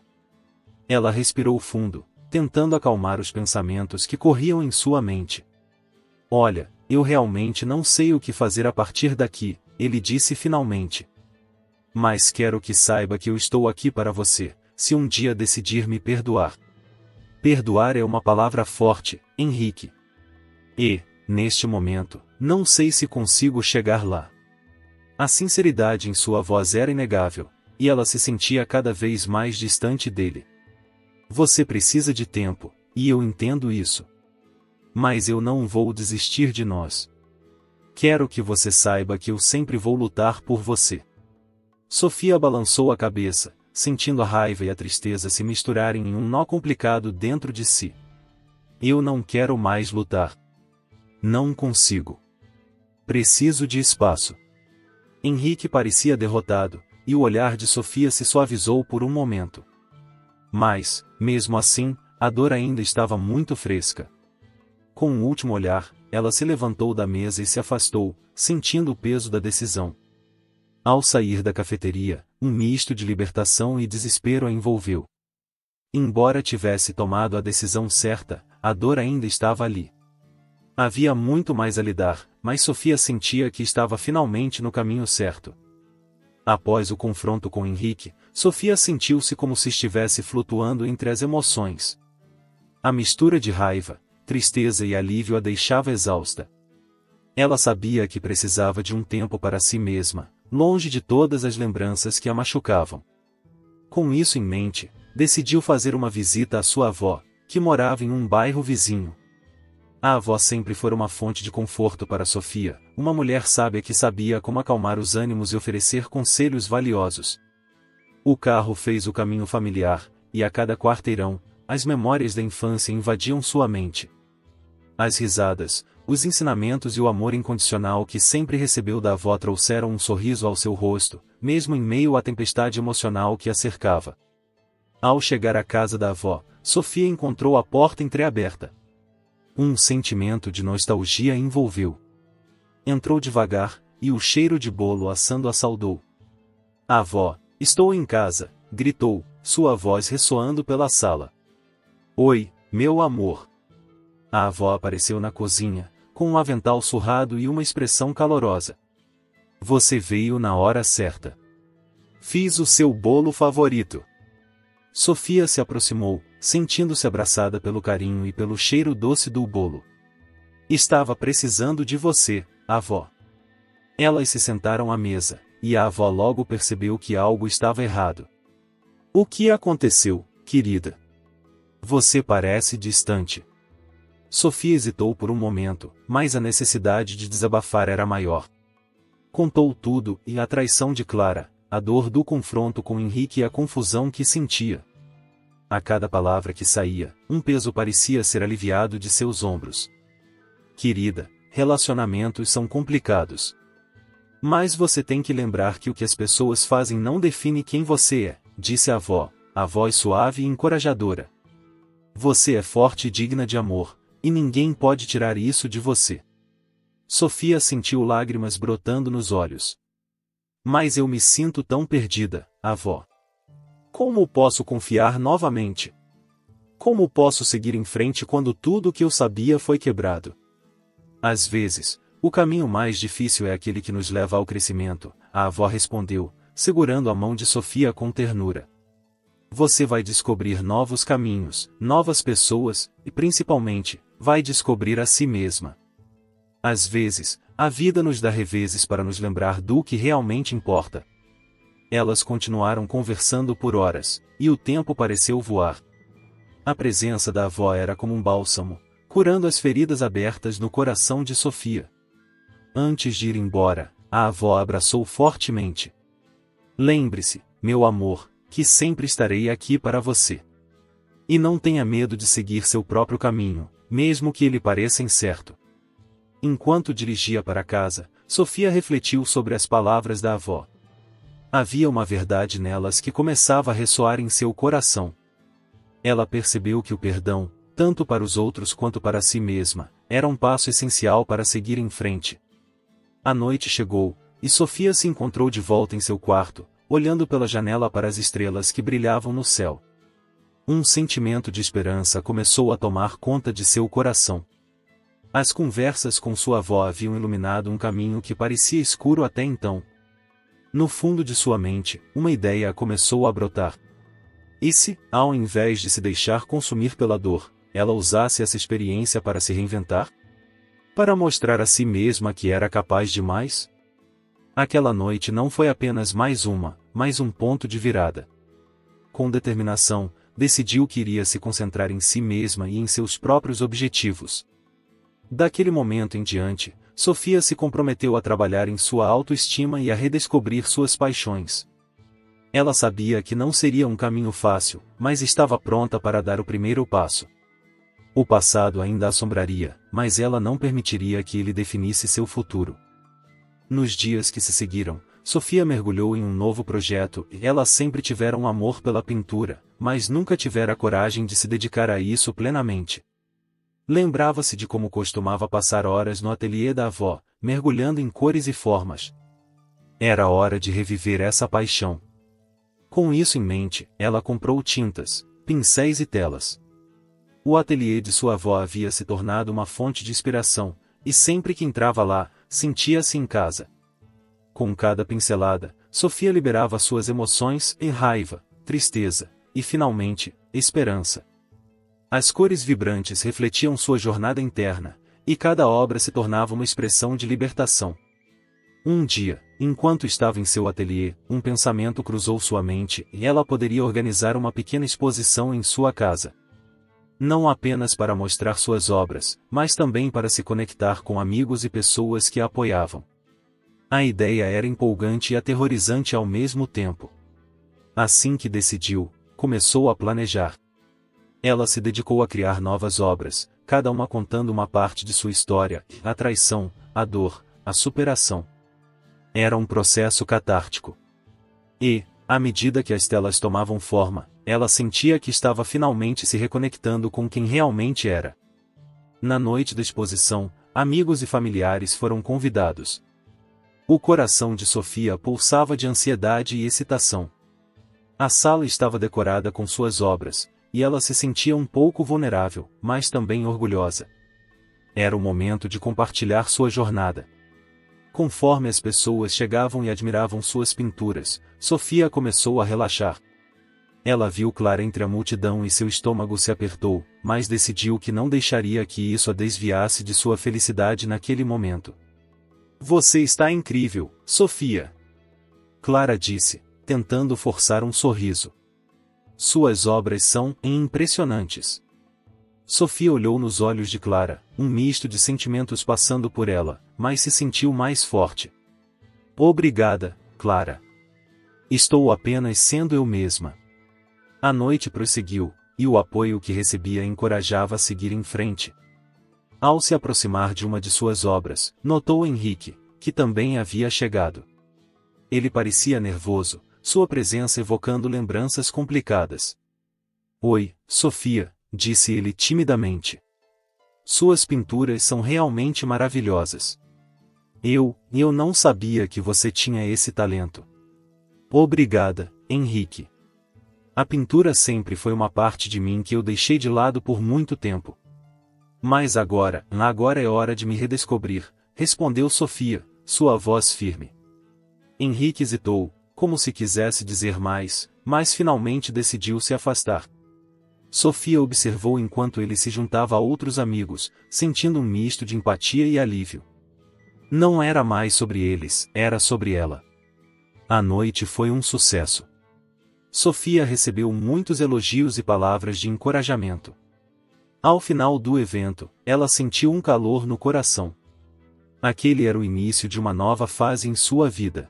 Speaker 1: Ela respirou fundo, tentando acalmar os pensamentos que corriam em sua mente. Olha, eu realmente não sei o que fazer a partir daqui, ele disse finalmente. Mas quero que saiba que eu estou aqui para você, se um dia decidir me perdoar. Perdoar é uma palavra forte, Henrique. E, neste momento, não sei se consigo chegar lá. A sinceridade em sua voz era inegável, e ela se sentia cada vez mais distante dele. Você precisa de tempo, e eu entendo isso. Mas eu não vou desistir de nós. Quero que você saiba que eu sempre vou lutar por você. Sofia balançou a cabeça, sentindo a raiva e a tristeza se misturarem em um nó complicado dentro de si. Eu não quero mais lutar. Não consigo. Preciso de espaço. Henrique parecia derrotado, e o olhar de Sofia se suavizou por um momento. Mas, mesmo assim, a dor ainda estava muito fresca. Com um último olhar, ela se levantou da mesa e se afastou, sentindo o peso da decisão. Ao sair da cafeteria, um misto de libertação e desespero a envolveu. Embora tivesse tomado a decisão certa, a dor ainda estava ali. Havia muito mais a lidar, mas Sofia sentia que estava finalmente no caminho certo. Após o confronto com Henrique, Sofia sentiu-se como se estivesse flutuando entre as emoções. A mistura de raiva, tristeza e alívio a deixava exausta. Ela sabia que precisava de um tempo para si mesma, longe de todas as lembranças que a machucavam. Com isso em mente, decidiu fazer uma visita à sua avó, que morava em um bairro vizinho. A avó sempre foi uma fonte de conforto para Sofia, uma mulher sábia que sabia como acalmar os ânimos e oferecer conselhos valiosos. O carro fez o caminho familiar, e a cada quarteirão, as memórias da infância invadiam sua mente. As risadas, os ensinamentos e o amor incondicional que sempre recebeu da avó trouxeram um sorriso ao seu rosto, mesmo em meio à tempestade emocional que a cercava. Ao chegar à casa da avó, Sofia encontrou a porta entreaberta. Um sentimento de nostalgia a envolveu. Entrou devagar, e o cheiro de bolo assando a saudou. "Avó, estou em casa", gritou, sua voz ressoando pela sala. "Oi, meu amor." A avó apareceu na cozinha, com um avental surrado e uma expressão calorosa. "Você veio na hora certa. Fiz o seu bolo favorito." Sofia se aproximou, sentindo-se abraçada pelo carinho e pelo cheiro doce do bolo. "Estava precisando de você, avó." Elas se sentaram à mesa, e a avó logo percebeu que algo estava errado. "O que aconteceu, querida? Você parece distante." Sofia hesitou por um momento, mas a necessidade de desabafar era maior. Contou tudo, e a traição de Clara, a dor do confronto com Henrique e a confusão que sentia. A cada palavra que saía, um peso parecia ser aliviado de seus ombros. "Querida, relacionamentos são complicados. Mas você tem que lembrar que o que as pessoas fazem não define quem você é", disse a avó, a voz suave e encorajadora. "Você é forte e digna de amor, e ninguém pode tirar isso de você." Sofia sentiu lágrimas brotando nos olhos. "Mas eu me sinto tão perdida, avó. Como posso confiar novamente? Como posso seguir em frente quando tudo o que eu sabia foi quebrado?" "Às vezes, o caminho mais difícil é aquele que nos leva ao crescimento", a avó respondeu, segurando a mão de Sofia com ternura. "Você vai descobrir novos caminhos, novas pessoas, e principalmente, vai descobrir a si mesma. Às vezes, a vida nos dá reveses para nos lembrar do que realmente importa." Elas continuaram conversando por horas, e o tempo pareceu voar. A presença da avó era como um bálsamo, curando as feridas abertas no coração de Sofia. Antes de ir embora, a avó a abraçou fortemente. "Lembre-se, meu amor, que sempre estarei aqui para você. E não tenha medo de seguir seu próprio caminho, mesmo que ele pareça incerto." Enquanto dirigia para casa, Sofia refletiu sobre as palavras da avó. Havia uma verdade nelas que começava a ressoar em seu coração. Ela percebeu que o perdão, tanto para os outros quanto para si mesma, era um passo essencial para seguir em frente. A noite chegou, e Sofia se encontrou de volta em seu quarto, olhando pela janela para as estrelas que brilhavam no céu. Um sentimento de esperança começou a tomar conta de seu coração. As conversas com sua avó haviam iluminado um caminho que parecia escuro até então. No fundo de sua mente, uma ideia começou a brotar. E se, ao invés de se deixar consumir pela dor, ela usasse essa experiência para se reinventar? Para mostrar a si mesma que era capaz de mais? Aquela noite não foi apenas mais uma, mas um ponto de virada. Com determinação, decidiu que iria se concentrar em si mesma e em seus próprios objetivos. Daquele momento em diante, Sofia se comprometeu a trabalhar em sua autoestima e a redescobrir suas paixões. Ela sabia que não seria um caminho fácil, mas estava pronta para dar o primeiro passo. O passado ainda a assombraria, mas ela não permitiria que ele definisse seu futuro. Nos dias que se seguiram, Sofia mergulhou em um novo projeto e ela sempre tivera um amor pela pintura, mas nunca tivera coragem de se dedicar a isso plenamente. Lembrava-se de como costumava passar horas no ateliê da avó, mergulhando em cores e formas. Era hora de reviver essa paixão. Com isso em mente, ela comprou tintas, pincéis e telas. O ateliê de sua avó havia se tornado uma fonte de inspiração, e sempre que entrava lá, sentia-se em casa. Com cada pincelada, Sofia liberava suas emoções e raiva, tristeza, e finalmente, esperança. As cores vibrantes refletiam sua jornada interna, e cada obra se tornava uma expressão de libertação. Um dia, enquanto estava em seu ateliê, um pensamento cruzou sua mente e ela poderia organizar uma pequena exposição em sua casa. Não apenas para mostrar suas obras, mas também para se conectar com amigos e pessoas que a apoiavam. A ideia era empolgante e aterrorizante ao mesmo tempo. Assim que decidiu, começou a planejar. Ela se dedicou a criar novas obras, cada uma contando uma parte de sua história, a traição, a dor, a superação. Era um processo catártico. E, à medida que as telas tomavam forma, ela sentia que estava finalmente se reconectando com quem realmente era. Na noite da exposição, amigos e familiares foram convidados. O coração de Sofia pulsava de ansiedade e excitação. A sala estava decorada com suas obras, e ela se sentia um pouco vulnerável, mas também orgulhosa. Era o momento de compartilhar sua jornada. Conforme as pessoas chegavam e admiravam suas pinturas, Sofia começou a relaxar. Ela viu Clara entre a multidão e seu estômago se apertou, mas decidiu que não deixaria que isso a desviasse de sua felicidade naquele momento. "Você está incrível, Sofia!" Clara disse, tentando forçar um sorriso. "Suas obras são impressionantes." Sofia olhou nos olhos de Clara, um misto de sentimentos passando por ela, mas se sentiu mais forte. "Obrigada, Clara. Estou apenas sendo eu mesma." A noite prosseguiu, e o apoio que recebia encorajava a seguir em frente. Ao se aproximar de uma de suas obras, notou Henrique, que também havia chegado. Ele parecia nervoso, sua presença evocando lembranças complicadas. "Oi, Sofia", disse ele timidamente. "Suas pinturas são realmente maravilhosas. Eu não sabia que você tinha esse talento." "Obrigada, Henrique. A pintura sempre foi uma parte de mim que eu deixei de lado por muito tempo. Mas agora é hora de me redescobrir", respondeu Sofia, sua voz firme. Henrique hesitou, como se quisesse dizer mais, mas finalmente decidiu se afastar. Sofia observou enquanto ele se juntava a outros amigos, sentindo um misto de empatia e alívio. Não era mais sobre eles, era sobre ela. A noite foi um sucesso. Sofia recebeu muitos elogios e palavras de encorajamento. Ao final do evento, ela sentiu um calor no coração. Aquele era o início de uma nova fase em sua vida.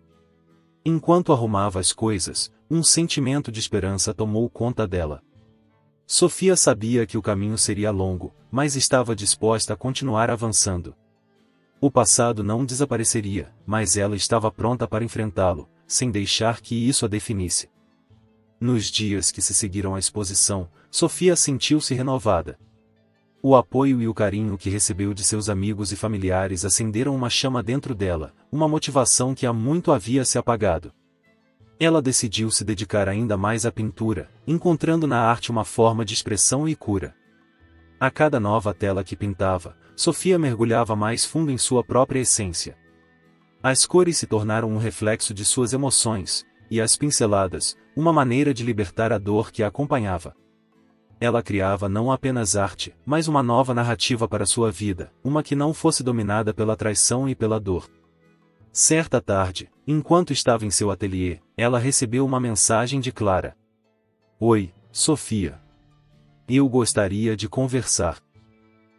Speaker 1: Enquanto arrumava as coisas, um sentimento de esperança tomou conta dela. Sofia sabia que o caminho seria longo, mas estava disposta a continuar avançando. O passado não desapareceria, mas ela estava pronta para enfrentá-lo, sem deixar que isso a definisse. Nos dias que se seguiram à exposição, Sofia sentiu-se renovada. O apoio e o carinho que recebeu de seus amigos e familiares acenderam uma chama dentro dela, uma motivação que há muito havia se apagado. Ela decidiu se dedicar ainda mais à pintura, encontrando na arte uma forma de expressão e cura. A cada nova tela que pintava, Sofia mergulhava mais fundo em sua própria essência. As cores se tornaram um reflexo de suas emoções, e as pinceladas, uma maneira de libertar a dor que a acompanhava. Ela criava não apenas arte, mas uma nova narrativa para sua vida, uma que não fosse dominada pela traição e pela dor. Certa tarde, enquanto estava em seu ateliê, ela recebeu uma mensagem de Clara. "Oi, Sofia. Eu gostaria de conversar.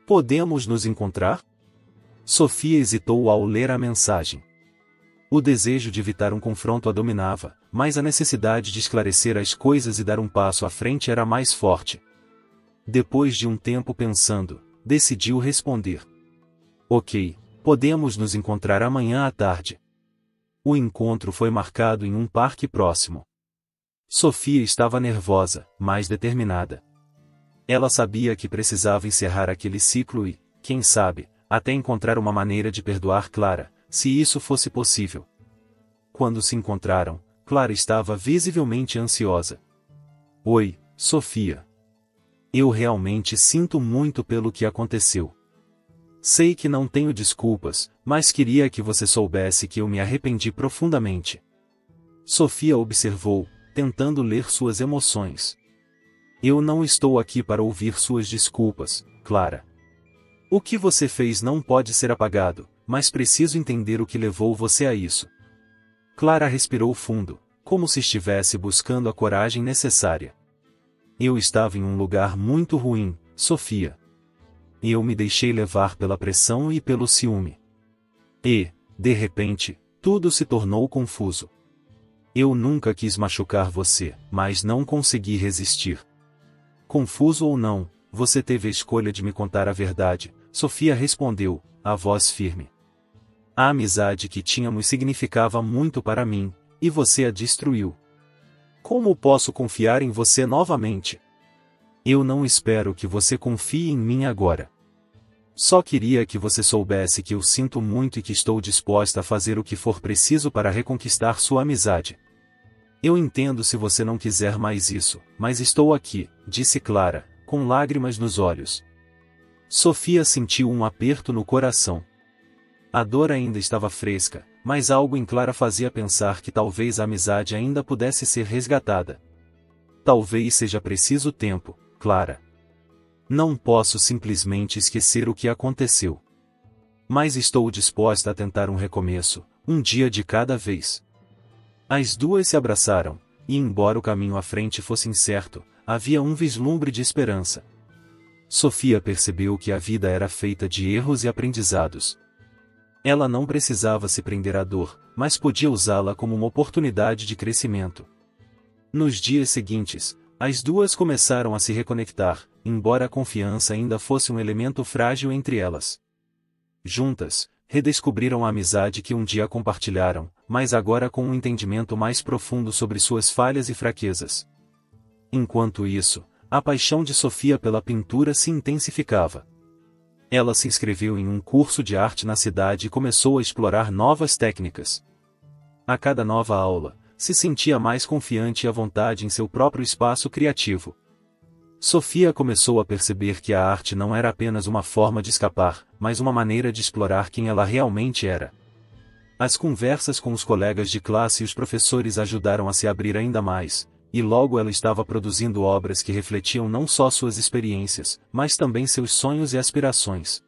Speaker 1: Podemos nos encontrar? Sofia hesitou ao ler a mensagem. O desejo de evitar um confronto a dominava, mas a necessidade de esclarecer as coisas e dar um passo à frente era mais forte. Depois de um tempo pensando, decidiu responder. Ok, podemos nos encontrar amanhã à tarde. O encontro foi marcado em um parque próximo. Sofia estava nervosa, mas determinada. Ela sabia que precisava encerrar aquele ciclo e, quem sabe, até encontrar uma maneira de perdoar Clara, se isso fosse possível. Quando se encontraram, Clara estava visivelmente ansiosa. Oi, Sofia. Eu realmente sinto muito pelo que aconteceu. Sei que não tenho desculpas, mas queria que você soubesse que eu me arrependi profundamente. Sofia observou, tentando ler suas emoções. Eu não estou aqui para ouvir suas desculpas, Clara. O que você fez não pode ser apagado, mas preciso entender o que levou você a isso. Clara respirou fundo, como se estivesse buscando a coragem necessária. Eu estava em um lugar muito ruim, Sofia. Eu me deixei levar pela pressão e pelo ciúme. E, de repente, tudo se tornou confuso. Eu nunca quis machucar você, mas não consegui resistir. Confuso ou não, você teve a escolha de me contar a verdade, Sofia respondeu, a voz firme. A amizade que tínhamos significava muito para mim, e você a destruiu. Como posso confiar em você novamente? Eu não espero que você confie em mim agora. Só queria que você soubesse que eu sinto muito e que estou disposta a fazer o que for preciso para reconquistar sua amizade. Eu entendo se você não quiser mais isso, mas estou aqui, disse Clara, com lágrimas nos olhos. Sofia sentiu um aperto no coração. A dor ainda estava fresca, mas algo em Clara fazia pensar que talvez a amizade ainda pudesse ser resgatada. Talvez seja preciso tempo, Clara. Não posso simplesmente esquecer o que aconteceu. Mas estou disposta a tentar um recomeço, um dia de cada vez. As duas se abraçaram, e embora o caminho à frente fosse incerto, havia um vislumbre de esperança. Sofia percebeu que a vida era feita de erros e aprendizados. Ela não precisava se prender à dor, mas podia usá-la como uma oportunidade de crescimento. Nos dias seguintes, as duas começaram a se reconectar, embora a confiança ainda fosse um elemento frágil entre elas. Juntas, redescobriram a amizade que um dia compartilharam, mas agora com um entendimento mais profundo sobre suas falhas e fraquezas. Enquanto isso, a paixão de Sofia pela pintura se intensificava. Ela se inscreveu em um curso de arte na cidade e começou a explorar novas técnicas. A cada nova aula, se sentia mais confiante e à vontade em seu próprio espaço criativo. Sofia começou a perceber que a arte não era apenas uma forma de escapar, mas uma maneira de explorar quem ela realmente era. As conversas com os colegas de classe e os professores ajudaram a se abrir ainda mais, e logo ela estava produzindo obras que refletiam não só suas experiências, mas também seus sonhos e aspirações.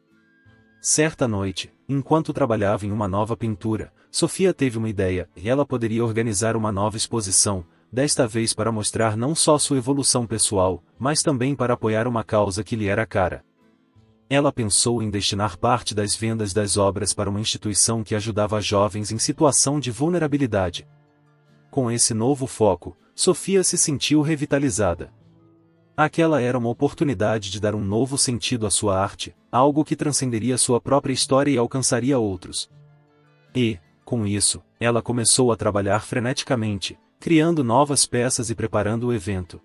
Speaker 1: Certa noite, enquanto trabalhava em uma nova pintura, Sofia teve uma ideia, e ela poderia organizar uma nova exposição, desta vez para mostrar não só sua evolução pessoal, mas também para apoiar uma causa que lhe era cara. Ela pensou em destinar parte das vendas das obras para uma instituição que ajudava jovens em situação de vulnerabilidade. Com esse novo foco, Sofia se sentiu revitalizada. Aquela era uma oportunidade de dar um novo sentido à sua arte, algo que transcenderia sua própria história e alcançaria outros. E, com isso, ela começou a trabalhar freneticamente, criando novas peças e preparando o evento.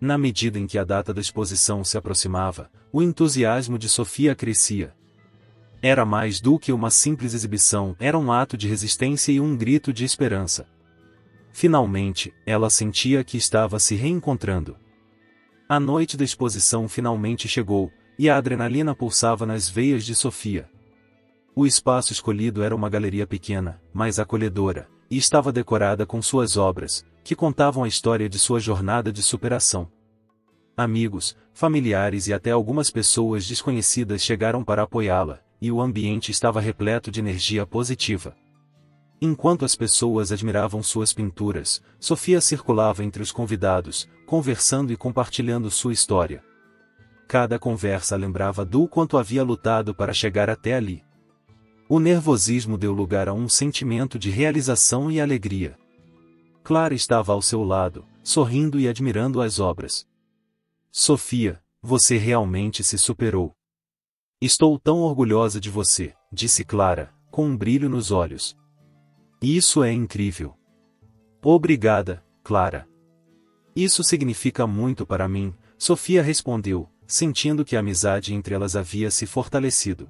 Speaker 1: Na medida em que a data da exposição se aproximava, o entusiasmo de Sofia crescia. Era mais do que uma simples exibição, era um ato de resistência e um grito de esperança. Finalmente, ela sentia que estava se reencontrando. A noite da exposição finalmente chegou, e a adrenalina pulsava nas veias de Sofia. O espaço escolhido era uma galeria pequena, mas acolhedora, e estava decorada com suas obras, que contavam a história de sua jornada de superação. Amigos, familiares e até algumas pessoas desconhecidas chegaram para apoiá-la, e o ambiente estava repleto de energia positiva. Enquanto as pessoas admiravam suas pinturas, Sofia circulava entre os convidados, conversando e compartilhando sua história. Cada conversa lembrava do quanto havia lutado para chegar até ali. O nervosismo deu lugar a um sentimento de realização e alegria. Clara estava ao seu lado, sorrindo e admirando as obras. Sofia, você realmente se superou. Estou tão orgulhosa de você, disse Clara, com um brilho nos olhos. Isso é incrível. Obrigada, Clara. Isso significa muito para mim, Sofia respondeu, sentindo que a amizade entre elas havia se fortalecido.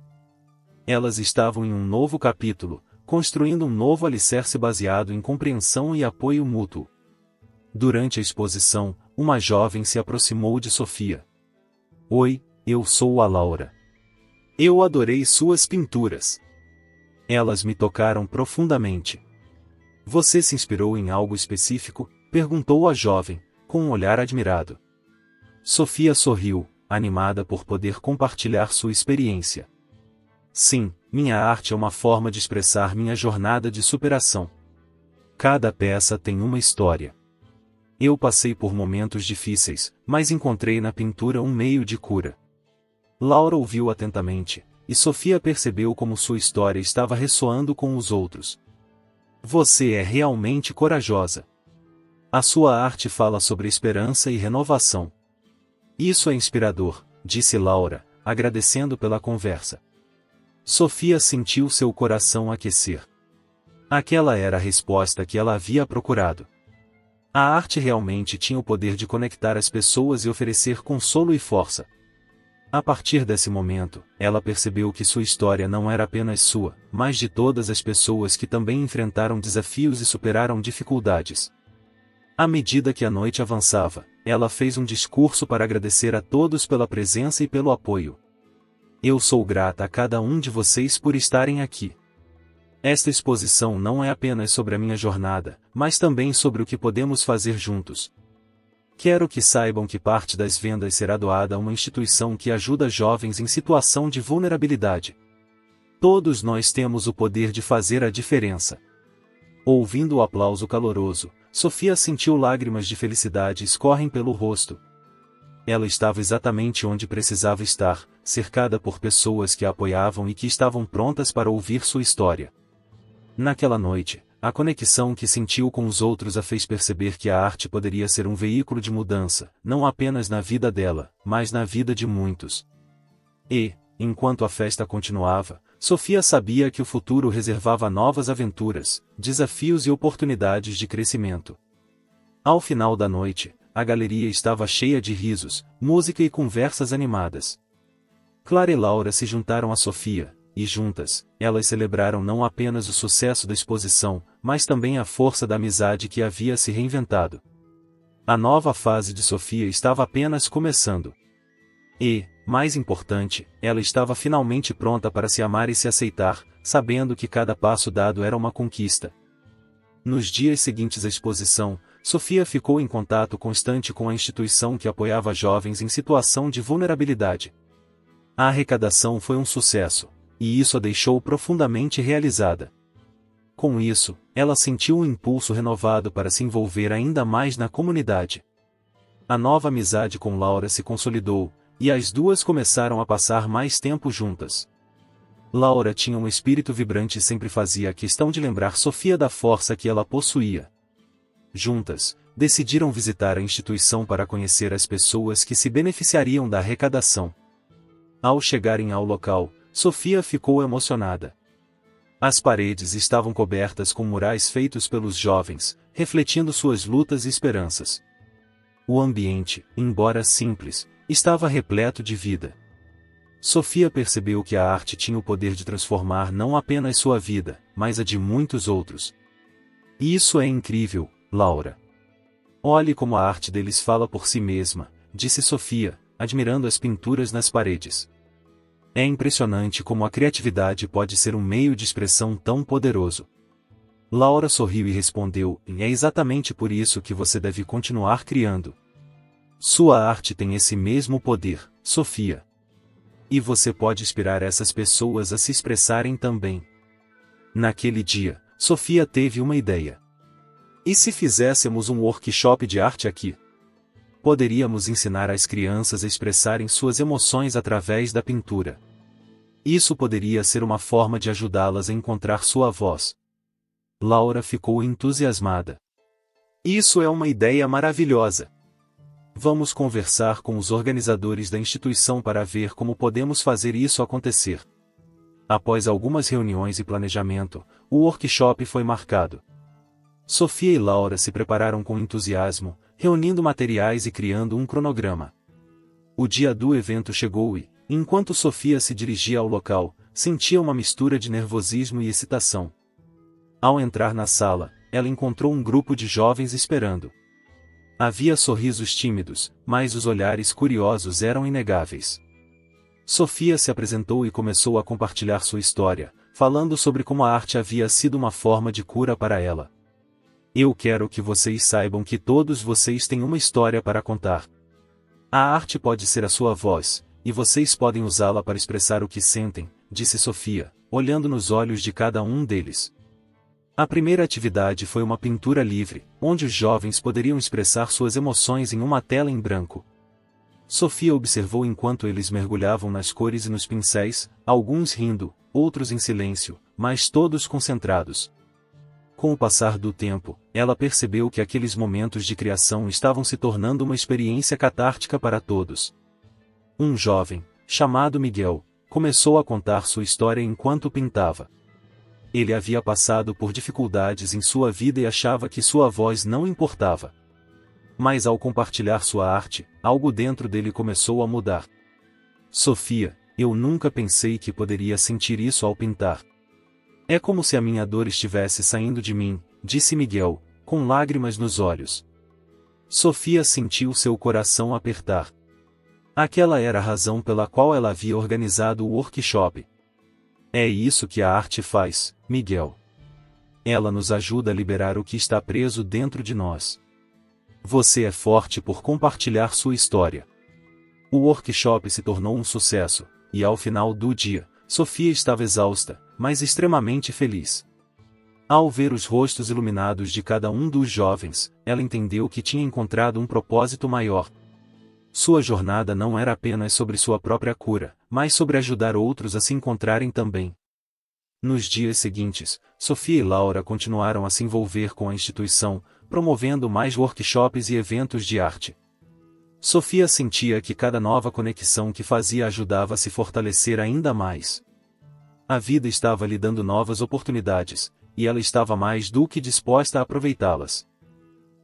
Speaker 1: Elas estavam em um novo capítulo, construindo um novo alicerce baseado em compreensão e apoio mútuo. Durante a exposição, uma jovem se aproximou de Sofia. Oi, eu sou a Laura. Eu adorei suas pinturas. Elas me tocaram profundamente. Você se inspirou em algo específico? Perguntou a jovem, com um olhar admirado. Sofia sorriu, animada por poder compartilhar sua experiência. Sim, minha arte é uma forma de expressar minha jornada de superação. Cada peça tem uma história. Eu passei por momentos difíceis, mas encontrei na pintura um meio de cura. Laura ouviu atentamente, e Sofia percebeu como sua história estava ressoando com os outros. Você é realmente corajosa. A sua arte fala sobre esperança e renovação. Isso é inspirador, disse Laura, agradecendo pela conversa. Sofia sentiu seu coração aquecer. Aquela era a resposta que ela havia procurado. A arte realmente tinha o poder de conectar as pessoas e oferecer consolo e força. A partir desse momento, ela percebeu que sua história não era apenas sua, mas de todas as pessoas que também enfrentaram desafios e superaram dificuldades. À medida que a noite avançava, ela fez um discurso para agradecer a todos pela presença e pelo apoio. Eu sou grata a cada um de vocês por estarem aqui. Esta exposição não é apenas sobre a minha jornada, mas também sobre o que podemos fazer juntos. Quero que saibam que parte das vendas será doada a uma instituição que ajuda jovens em situação de vulnerabilidade. Todos nós temos o poder de fazer a diferença. Ouvindo o aplauso caloroso, Sofia sentiu lágrimas de felicidade escorrem pelo rosto. Ela estava exatamente onde precisava estar, cercada por pessoas que a apoiavam e que estavam prontas para ouvir sua história. Naquela noite, a conexão que sentiu com os outros a fez perceber que a arte poderia ser um veículo de mudança, não apenas na vida dela, mas na vida de muitos. E, enquanto a festa continuava, Sofia sabia que o futuro reservava novas aventuras, desafios e oportunidades de crescimento. Ao final da noite, a galeria estava cheia de risos, música e conversas animadas. Clara e Laura se juntaram a Sofia, e juntas, elas celebraram não apenas o sucesso da exposição, mas também a força da amizade que havia se reinventado. A nova fase de Sofia estava apenas começando. E, mais importante, ela estava finalmente pronta para se amar e se aceitar, sabendo que cada passo dado era uma conquista. Nos dias seguintes à exposição, Sofia ficou em contato constante com a instituição que apoiava jovens em situação de vulnerabilidade. A arrecadação foi um sucesso, e isso a deixou profundamente realizada. Com isso, ela sentiu um impulso renovado para se envolver ainda mais na comunidade. A nova amizade com Laura se consolidou, e as duas começaram a passar mais tempo juntas. Laura tinha um espírito vibrante e sempre fazia questão de lembrar Sofia da força que ela possuía. Juntas, decidiram visitar a instituição para conhecer as pessoas que se beneficiariam da arrecadação. Ao chegarem ao local, Sofia ficou emocionada. As paredes estavam cobertas com murais feitos pelos jovens, refletindo suas lutas e esperanças. O ambiente, embora simples, estava repleto de vida. Sofia percebeu que a arte tinha o poder de transformar não apenas sua vida, mas a de muitos outros. Isso é incrível, Laura. Olhe como a arte deles fala por si mesma, disse Sofia, admirando as pinturas nas paredes. É impressionante como a criatividade pode ser um meio de expressão tão poderoso. Laura sorriu e respondeu, é exatamente por isso que você deve continuar criando. Sua arte tem esse mesmo poder, Sofia. E você pode inspirar essas pessoas a se expressarem também. Naquele dia, Sofia teve uma ideia. E se fizéssemos um workshop de arte aqui? Poderíamos ensinar as crianças a expressarem suas emoções através da pintura. Isso poderia ser uma forma de ajudá-las a encontrar sua voz. Laura ficou entusiasmada. Isso é uma ideia maravilhosa. Vamos conversar com os organizadores da instituição para ver como podemos fazer isso acontecer. Após algumas reuniões e planejamento, o workshop foi marcado. Sofia e Laura se prepararam com entusiasmo, reunindo materiais e criando um cronograma. O dia do evento chegou e, enquanto Sofia se dirigia ao local, sentia uma mistura de nervosismo e excitação. Ao entrar na sala, ela encontrou um grupo de jovens esperando. Havia sorrisos tímidos, mas os olhares curiosos eram inegáveis. Sofia se apresentou e começou a compartilhar sua história, falando sobre como a arte havia sido uma forma de cura para ela. Eu quero que vocês saibam que todos vocês têm uma história para contar. A arte pode ser a sua voz, e vocês podem usá-la para expressar o que sentem, disse Sofia, olhando nos olhos de cada um deles. A primeira atividade foi uma pintura livre, onde os jovens poderiam expressar suas emoções em uma tela em branco. Sofia observou enquanto eles mergulhavam nas cores e nos pincéis, alguns rindo, outros em silêncio, mas todos concentrados. Com o passar do tempo, ela percebeu que aqueles momentos de criação estavam se tornando uma experiência catártica para todos. Um jovem, chamado Miguel, começou a contar sua história enquanto pintava. Ele havia passado por dificuldades em sua vida e achava que sua voz não importava. Mas ao compartilhar sua arte, algo dentro dele começou a mudar. Sofia, eu nunca pensei que poderia sentir isso ao pintar. É como se a minha dor estivesse saindo de mim, disse Miguel, com lágrimas nos olhos. Sofia sentiu seu coração apertar. Aquela era a razão pela qual ela havia organizado o workshop. É isso que a arte faz, Miguel. Ela nos ajuda a liberar o que está preso dentro de nós. Você é forte por compartilhar sua história. O workshop se tornou um sucesso, e ao final do dia, Sofia estava exausta, mas extremamente feliz. Ao ver os rostos iluminados de cada um dos jovens, ela entendeu que tinha encontrado um propósito maior. Sua jornada não era apenas sobre sua própria cura, mas sobre ajudar outros a se encontrarem também. Nos dias seguintes, Sofia e Laura continuaram a se envolver com a instituição, promovendo mais workshops e eventos de arte. Sofia sentia que cada nova conexão que fazia ajudava a se fortalecer ainda mais. A vida estava lhe dando novas oportunidades, e ela estava mais do que disposta a aproveitá-las.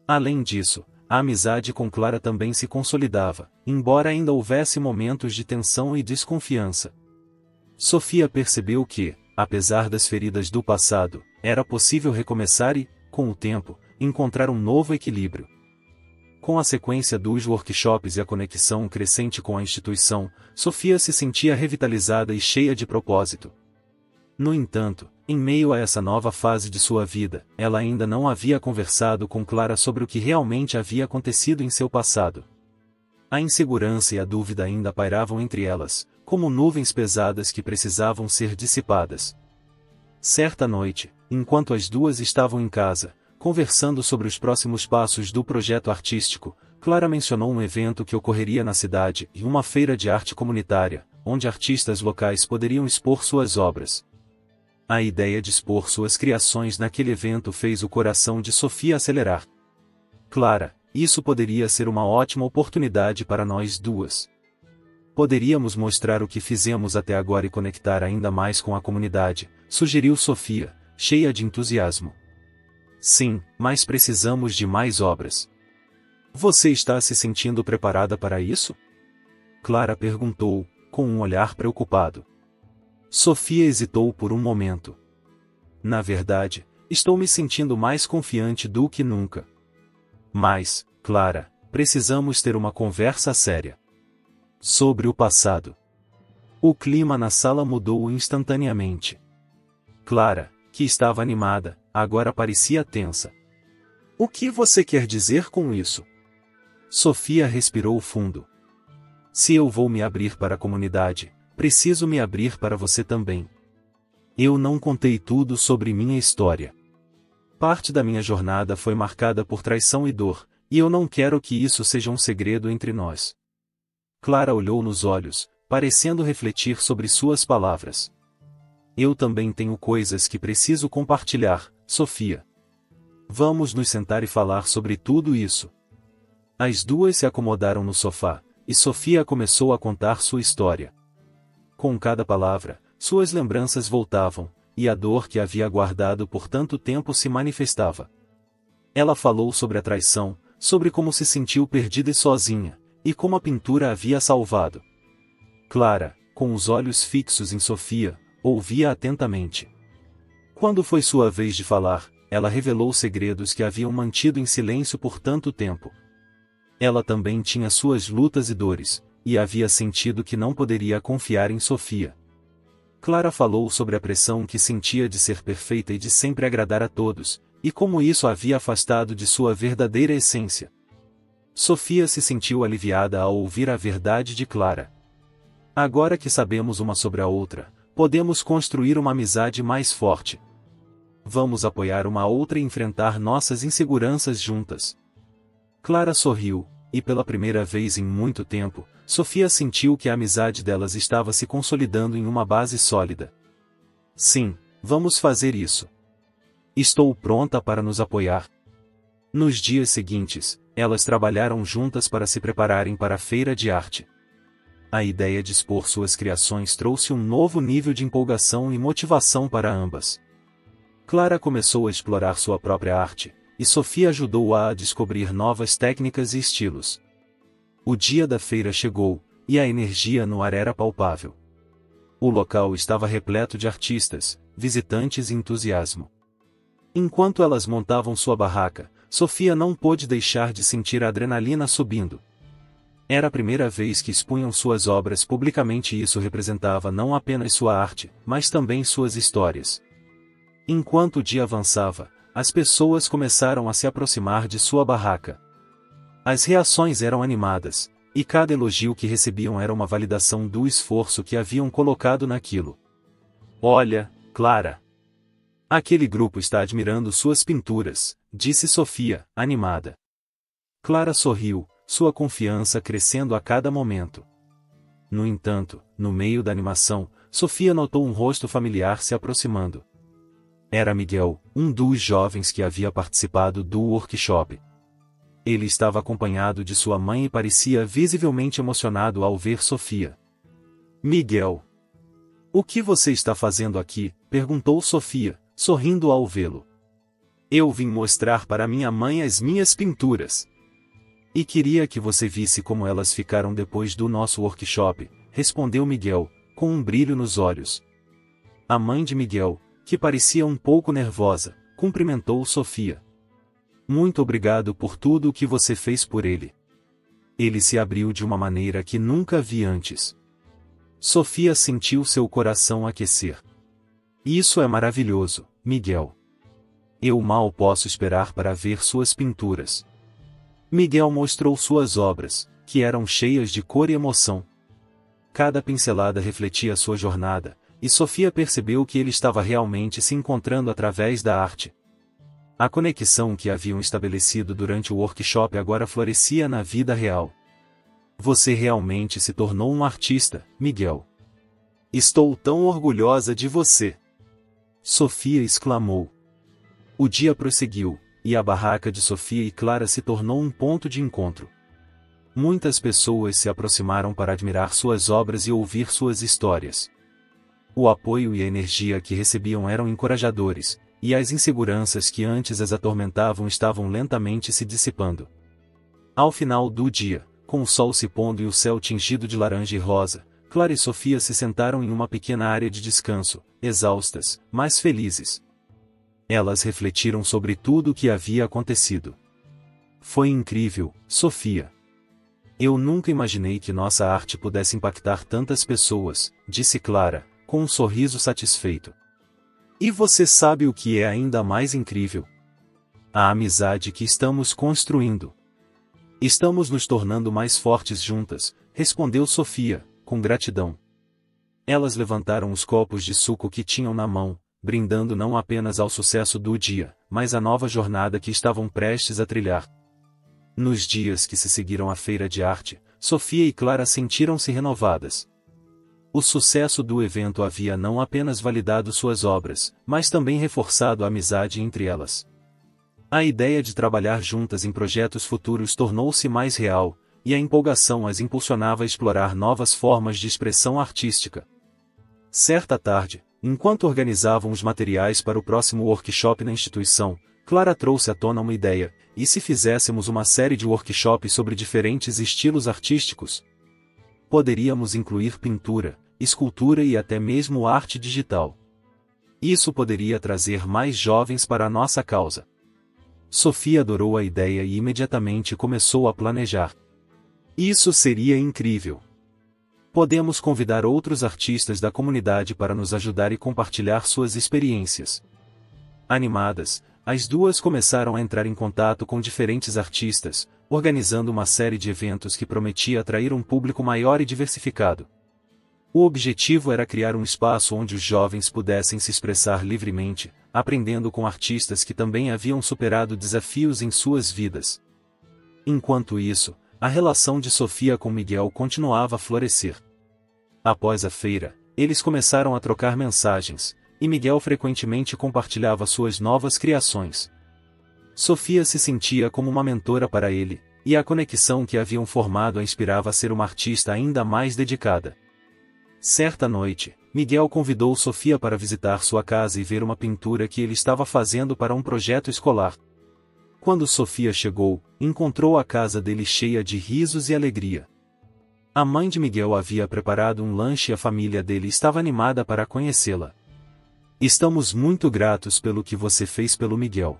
Speaker 1: Além disso, a amizade com Clara também se consolidava, embora ainda houvesse momentos de tensão e desconfiança. Sofia percebeu que, apesar das feridas do passado, era possível recomeçar e, com o tempo, encontrar um novo equilíbrio. Com a sequência dos workshops e a conexão crescente com a instituição, Sofia se sentia revitalizada e cheia de propósito. No entanto, em meio a essa nova fase de sua vida, ela ainda não havia conversado com Clara sobre o que realmente havia acontecido em seu passado. A insegurança e a dúvida ainda pairavam entre elas, como nuvens pesadas que precisavam ser dissipadas. Certa noite, enquanto as duas estavam em casa, conversando sobre os próximos passos do projeto artístico, Clara mencionou um evento que ocorreria na cidade e uma feira de arte comunitária, onde artistas locais poderiam expor suas obras. A ideia de expor suas criações naquele evento fez o coração de Sofia acelerar. Clara, isso poderia ser uma ótima oportunidade para nós duas. Poderíamos mostrar o que fizemos até agora e conectar ainda mais com a comunidade, sugeriu Sofia, cheia de entusiasmo. Sim, mas precisamos de mais obras. Você está se sentindo preparada para isso? Clara perguntou, com um olhar preocupado. Sofia hesitou por um momento. Na verdade, estou me sentindo mais confiante do que nunca. Mas, Clara, precisamos ter uma conversa séria. Sobre o passado. O clima na sala mudou instantaneamente. Clara, que estava animada, agora parecia tensa. O que você quer dizer com isso? Sofia respirou fundo. Se eu vou me abrir para a comunidade, preciso me abrir para você também. Eu não contei tudo sobre minha história. Parte da minha jornada foi marcada por traição e dor, e eu não quero que isso seja um segredo entre nós. Clara olhou nos olhos, parecendo refletir sobre suas palavras. Eu também tenho coisas que preciso compartilhar, Sofia. Vamos nos sentar e falar sobre tudo isso. As duas se acomodaram no sofá, e Sofia começou a contar sua história. Com cada palavra, suas lembranças voltavam, e a dor que havia guardado por tanto tempo se manifestava. Ela falou sobre a traição, sobre como se sentiu perdida e sozinha, e como a pintura a havia salvado. Clara, com os olhos fixos em Sofia, ouvia atentamente. Quando foi sua vez de falar, ela revelou segredos que haviam mantido em silêncio por tanto tempo. Ela também tinha suas lutas e dores, e havia sentido que não poderia confiar em Sofia. Clara falou sobre a pressão que sentia de ser perfeita e de sempre agradar a todos, e como isso a havia afastado de sua verdadeira essência. Sofia se sentiu aliviada ao ouvir a verdade de Clara. Agora que sabemos uma sobre a outra, podemos construir uma amizade mais forte. Vamos apoiar uma outra e enfrentar nossas inseguranças juntas. Clara sorriu, e pela primeira vez em muito tempo, Sofia sentiu que a amizade delas estava se consolidando em uma base sólida. Sim, vamos fazer isso. Estou pronta para nos apoiar. Nos dias seguintes, elas trabalharam juntas para se prepararem para a feira de arte. A ideia de expor suas criações trouxe um novo nível de empolgação e motivação para ambas. Clara começou a explorar sua própria arte, e Sofia ajudou-a a descobrir novas técnicas e estilos. O dia da feira chegou, e a energia no ar era palpável. O local estava repleto de artistas, visitantes e entusiasmo. Enquanto elas montavam sua barraca, Sofia não pôde deixar de sentir a adrenalina subindo. Era a primeira vez que expunham suas obras publicamente e isso representava não apenas sua arte, mas também suas histórias. Enquanto o dia avançava, as pessoas começaram a se aproximar de sua barraca. As reações eram animadas, e cada elogio que recebiam era uma validação do esforço que haviam colocado naquilo. Olha, Clara! Aquele grupo está admirando suas pinturas, disse Sofia, animada. Clara sorriu, sua confiança crescendo a cada momento. No entanto, no meio da animação, Sofia notou um rosto familiar se aproximando. Era Miguel, um dos jovens que havia participado do workshop. Ele estava acompanhado de sua mãe e parecia visivelmente emocionado ao ver Sofia. Miguel! O que você está fazendo aqui? Perguntou Sofia, sorrindo ao vê-lo. Eu vim mostrar para minha mãe as minhas pinturas. E queria que você visse como elas ficaram depois do nosso workshop, respondeu Miguel, com um brilho nos olhos. A mãe de Miguel, que parecia um pouco nervosa, cumprimentou Sofia. Muito obrigado por tudo o que você fez por ele. Ele se abriu de uma maneira que nunca vi antes. Sofia sentiu seu coração aquecer. Isso é maravilhoso, Miguel. Eu mal posso esperar para ver suas pinturas. Miguel mostrou suas obras, que eram cheias de cor e emoção. Cada pincelada refletia sua jornada, e Sofia percebeu que ele estava realmente se encontrando através da arte. A conexão que haviam estabelecido durante o workshop agora florescia na vida real. Você realmente se tornou um artista, Miguel. Estou tão orgulhosa de você! Sofia exclamou. O dia prosseguiu, e a barraca de Sofia e Clara se tornou um ponto de encontro. Muitas pessoas se aproximaram para admirar suas obras e ouvir suas histórias. O apoio e a energia que recebiam eram encorajadores, e as inseguranças que antes as atormentavam estavam lentamente se dissipando. Ao final do dia, com o sol se pondo e o céu tingido de laranja e rosa, Clara e Sofia se sentaram em uma pequena área de descanso, exaustas, mas felizes. Elas refletiram sobre tudo o que havia acontecido. Foi incrível, Sofia. Eu nunca imaginei que nossa arte pudesse impactar tantas pessoas, disse Clara, com um sorriso satisfeito. E você sabe o que é ainda mais incrível? A amizade que estamos construindo. Estamos nos tornando mais fortes juntas, respondeu Sofia, com gratidão. Elas levantaram os copos de suco que tinham na mão, brindando não apenas ao sucesso do dia, mas à nova jornada que estavam prestes a trilhar. Nos dias que se seguiram à feira de arte, Sofia e Clara sentiram-se renovadas. O sucesso do evento havia não apenas validado suas obras, mas também reforçado a amizade entre elas. A ideia de trabalhar juntas em projetos futuros tornou-se mais real, e a empolgação as impulsionava a explorar novas formas de expressão artística. Certa tarde, enquanto organizavam os materiais para o próximo workshop na instituição, Clara trouxe à tona uma ideia: e se fizéssemos uma série de workshops sobre diferentes estilos artísticos? Poderíamos incluir pintura, escultura e até mesmo arte digital. Isso poderia trazer mais jovens para a nossa causa. Sofia adorou a ideia e imediatamente começou a planejar. Isso seria incrível! Podemos convidar outros artistas da comunidade para nos ajudar e compartilhar suas experiências. Animadas, as duas começaram a entrar em contato com diferentes artistas, organizando uma série de eventos que prometia atrair um público maior e diversificado. O objetivo era criar um espaço onde os jovens pudessem se expressar livremente, aprendendo com artistas que também haviam superado desafios em suas vidas. Enquanto isso, a relação de Sofia com Miguel continuava a florescer. Após a feira, eles começaram a trocar mensagens, e Miguel frequentemente compartilhava suas novas criações. Sofia se sentia como uma mentora para ele, e a conexão que haviam formado a inspirava a ser uma artista ainda mais dedicada. Certa noite, Miguel convidou Sofia para visitar sua casa e ver uma pintura que ele estava fazendo para um projeto escolar. Quando Sofia chegou, encontrou a casa dele cheia de risos e alegria. A mãe de Miguel havia preparado um lanche e a família dele estava animada para conhecê-la. Estamos muito gratos pelo que você fez pelo Miguel.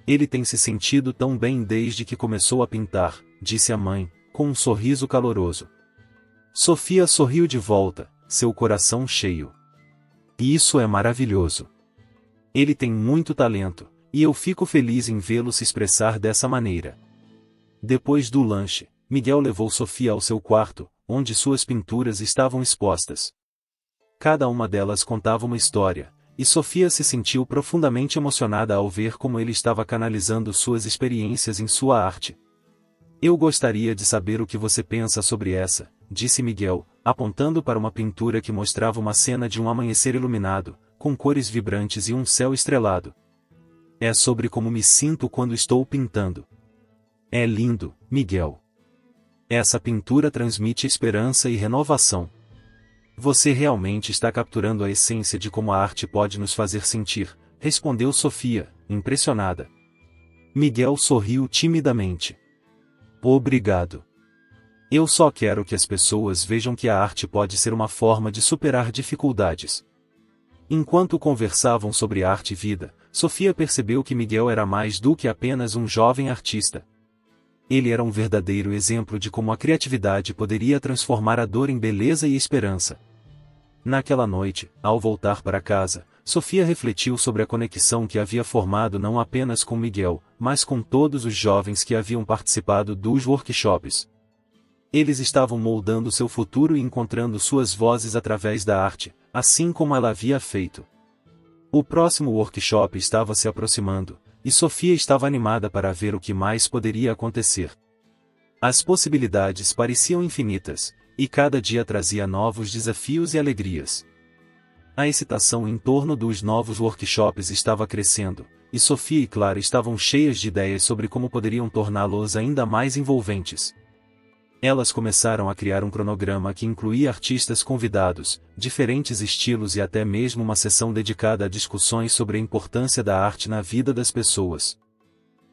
Speaker 1: Ele tem se sentido tão bem desde que começou a pintar, disse a mãe, com um sorriso caloroso. Sofia sorriu de volta, seu coração cheio. E isso é maravilhoso. Ele tem muito talento, e eu fico feliz em vê-lo se expressar dessa maneira. Depois do lanche, Miguel levou Sofia ao seu quarto, onde suas pinturas estavam expostas. Cada uma delas contava uma história, e Sofia se sentiu profundamente emocionada ao ver como ele estava canalizando suas experiências em sua arte. Eu gostaria de saber o que você pensa sobre essa, disse Miguel, apontando para uma pintura que mostrava uma cena de um amanhecer iluminado, com cores vibrantes e um céu estrelado. É sobre como me sinto quando estou pintando. É lindo, Miguel. Essa pintura transmite esperança e renovação. Você realmente está capturando a essência de como a arte pode nos fazer sentir, respondeu Sofia, impressionada. Miguel sorriu timidamente. Obrigado. Eu só quero que as pessoas vejam que a arte pode ser uma forma de superar dificuldades. Enquanto conversavam sobre arte e vida, Sofia percebeu que Miguel era mais do que apenas um jovem artista. Ele era um verdadeiro exemplo de como a criatividade poderia transformar a dor em beleza e esperança. Naquela noite, ao voltar para casa, Sofia refletiu sobre a conexão que havia formado não apenas com Miguel, mas com todos os jovens que haviam participado dos workshops. Eles estavam moldando seu futuro e encontrando suas vozes através da arte, assim como ela havia feito. O próximo workshop estava se aproximando, e Sofia estava animada para ver o que mais poderia acontecer. As possibilidades pareciam infinitas, e cada dia trazia novos desafios e alegrias. A excitação em torno dos novos workshops estava crescendo, e Sofia e Clara estavam cheias de ideias sobre como poderiam torná-los ainda mais envolventes. Elas começaram a criar um cronograma que incluía artistas convidados, diferentes estilos e até mesmo uma sessão dedicada a discussões sobre a importância da arte na vida das pessoas.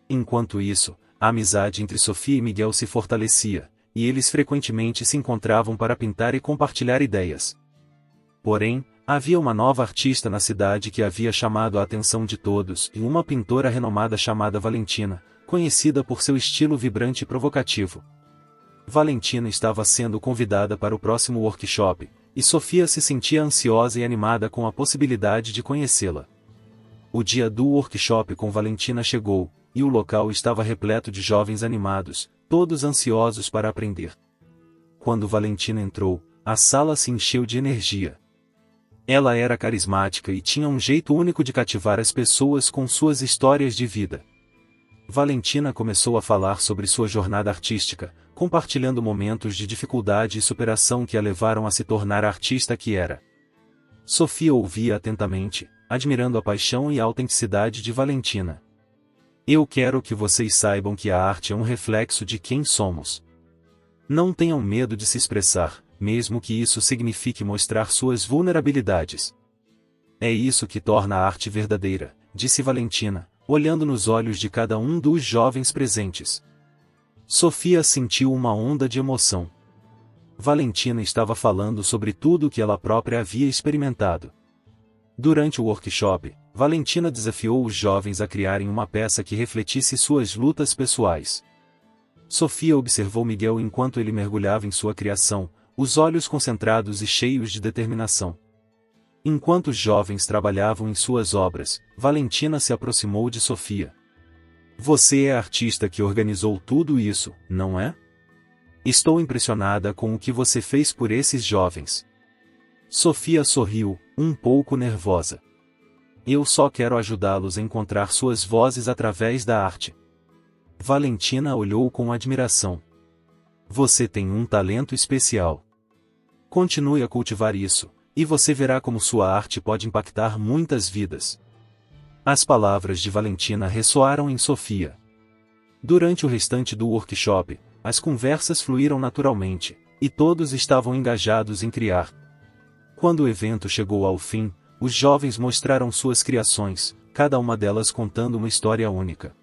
Speaker 1: Enquanto isso, a amizade entre Sofia e Miguel se fortalecia, e eles frequentemente se encontravam para pintar e compartilhar ideias. Porém, havia uma nova artista na cidade que havia chamado a atenção de todos, e uma pintora renomada chamada Valentina, conhecida por seu estilo vibrante e provocativo. Valentina estava sendo convidada para o próximo workshop, e Sofia se sentia ansiosa e animada com a possibilidade de conhecê-la. O dia do workshop com Valentina chegou, e o local estava repleto de jovens animados, todos ansiosos para aprender. Quando Valentina entrou, a sala se encheu de energia. Ela era carismática e tinha um jeito único de cativar as pessoas com suas histórias de vida. Valentina começou a falar sobre sua jornada artística, compartilhando momentos de dificuldade e superação que a levaram a se tornar a artista que era. Sofia ouvia atentamente, admirando a paixão e a autenticidade de Valentina. Eu quero que vocês saibam que a arte é um reflexo de quem somos. Não tenham medo de se expressar, mesmo que isso signifique mostrar suas vulnerabilidades. É isso que torna a arte verdadeira, disse Valentina, olhando nos olhos de cada um dos jovens presentes. Sofia sentiu uma onda de emoção. Valentina estava falando sobre tudo o que ela própria havia experimentado. Durante o workshop, Valentina desafiou os jovens a criarem uma peça que refletisse suas lutas pessoais. Sofia observou Miguel enquanto ele mergulhava em sua criação, os olhos concentrados e cheios de determinação. Enquanto os jovens trabalhavam em suas obras, Valentina se aproximou de Sofia. Você é a artista que organizou tudo isso, não é? Estou impressionada com o que você fez por esses jovens. Sofia sorriu, um pouco nervosa. Eu só quero ajudá-los a encontrar suas vozes através da arte. Valentina olhou com admiração. Você tem um talento especial. Continue a cultivar isso, e você verá como sua arte pode impactar muitas vidas. As palavras de Valentina ressoaram em Sofia. Durante o restante do workshop, as conversas fluíram naturalmente, e todos estavam engajados em criar. Quando o evento chegou ao fim, os jovens mostraram suas criações, cada uma delas contando uma história única.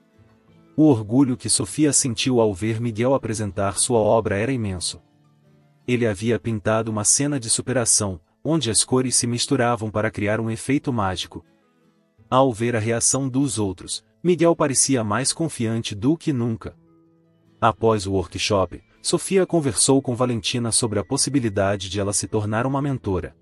Speaker 1: O orgulho que Sofia sentiu ao ver Miguel apresentar sua obra era imenso. Ele havia pintado uma cena de superação, onde as cores se misturavam para criar um efeito mágico. Ao ver a reação dos outros, Miguel parecia mais confiante do que nunca. Após o workshop, Sofia conversou com Valentina sobre a possibilidade de ela se tornar uma mentora.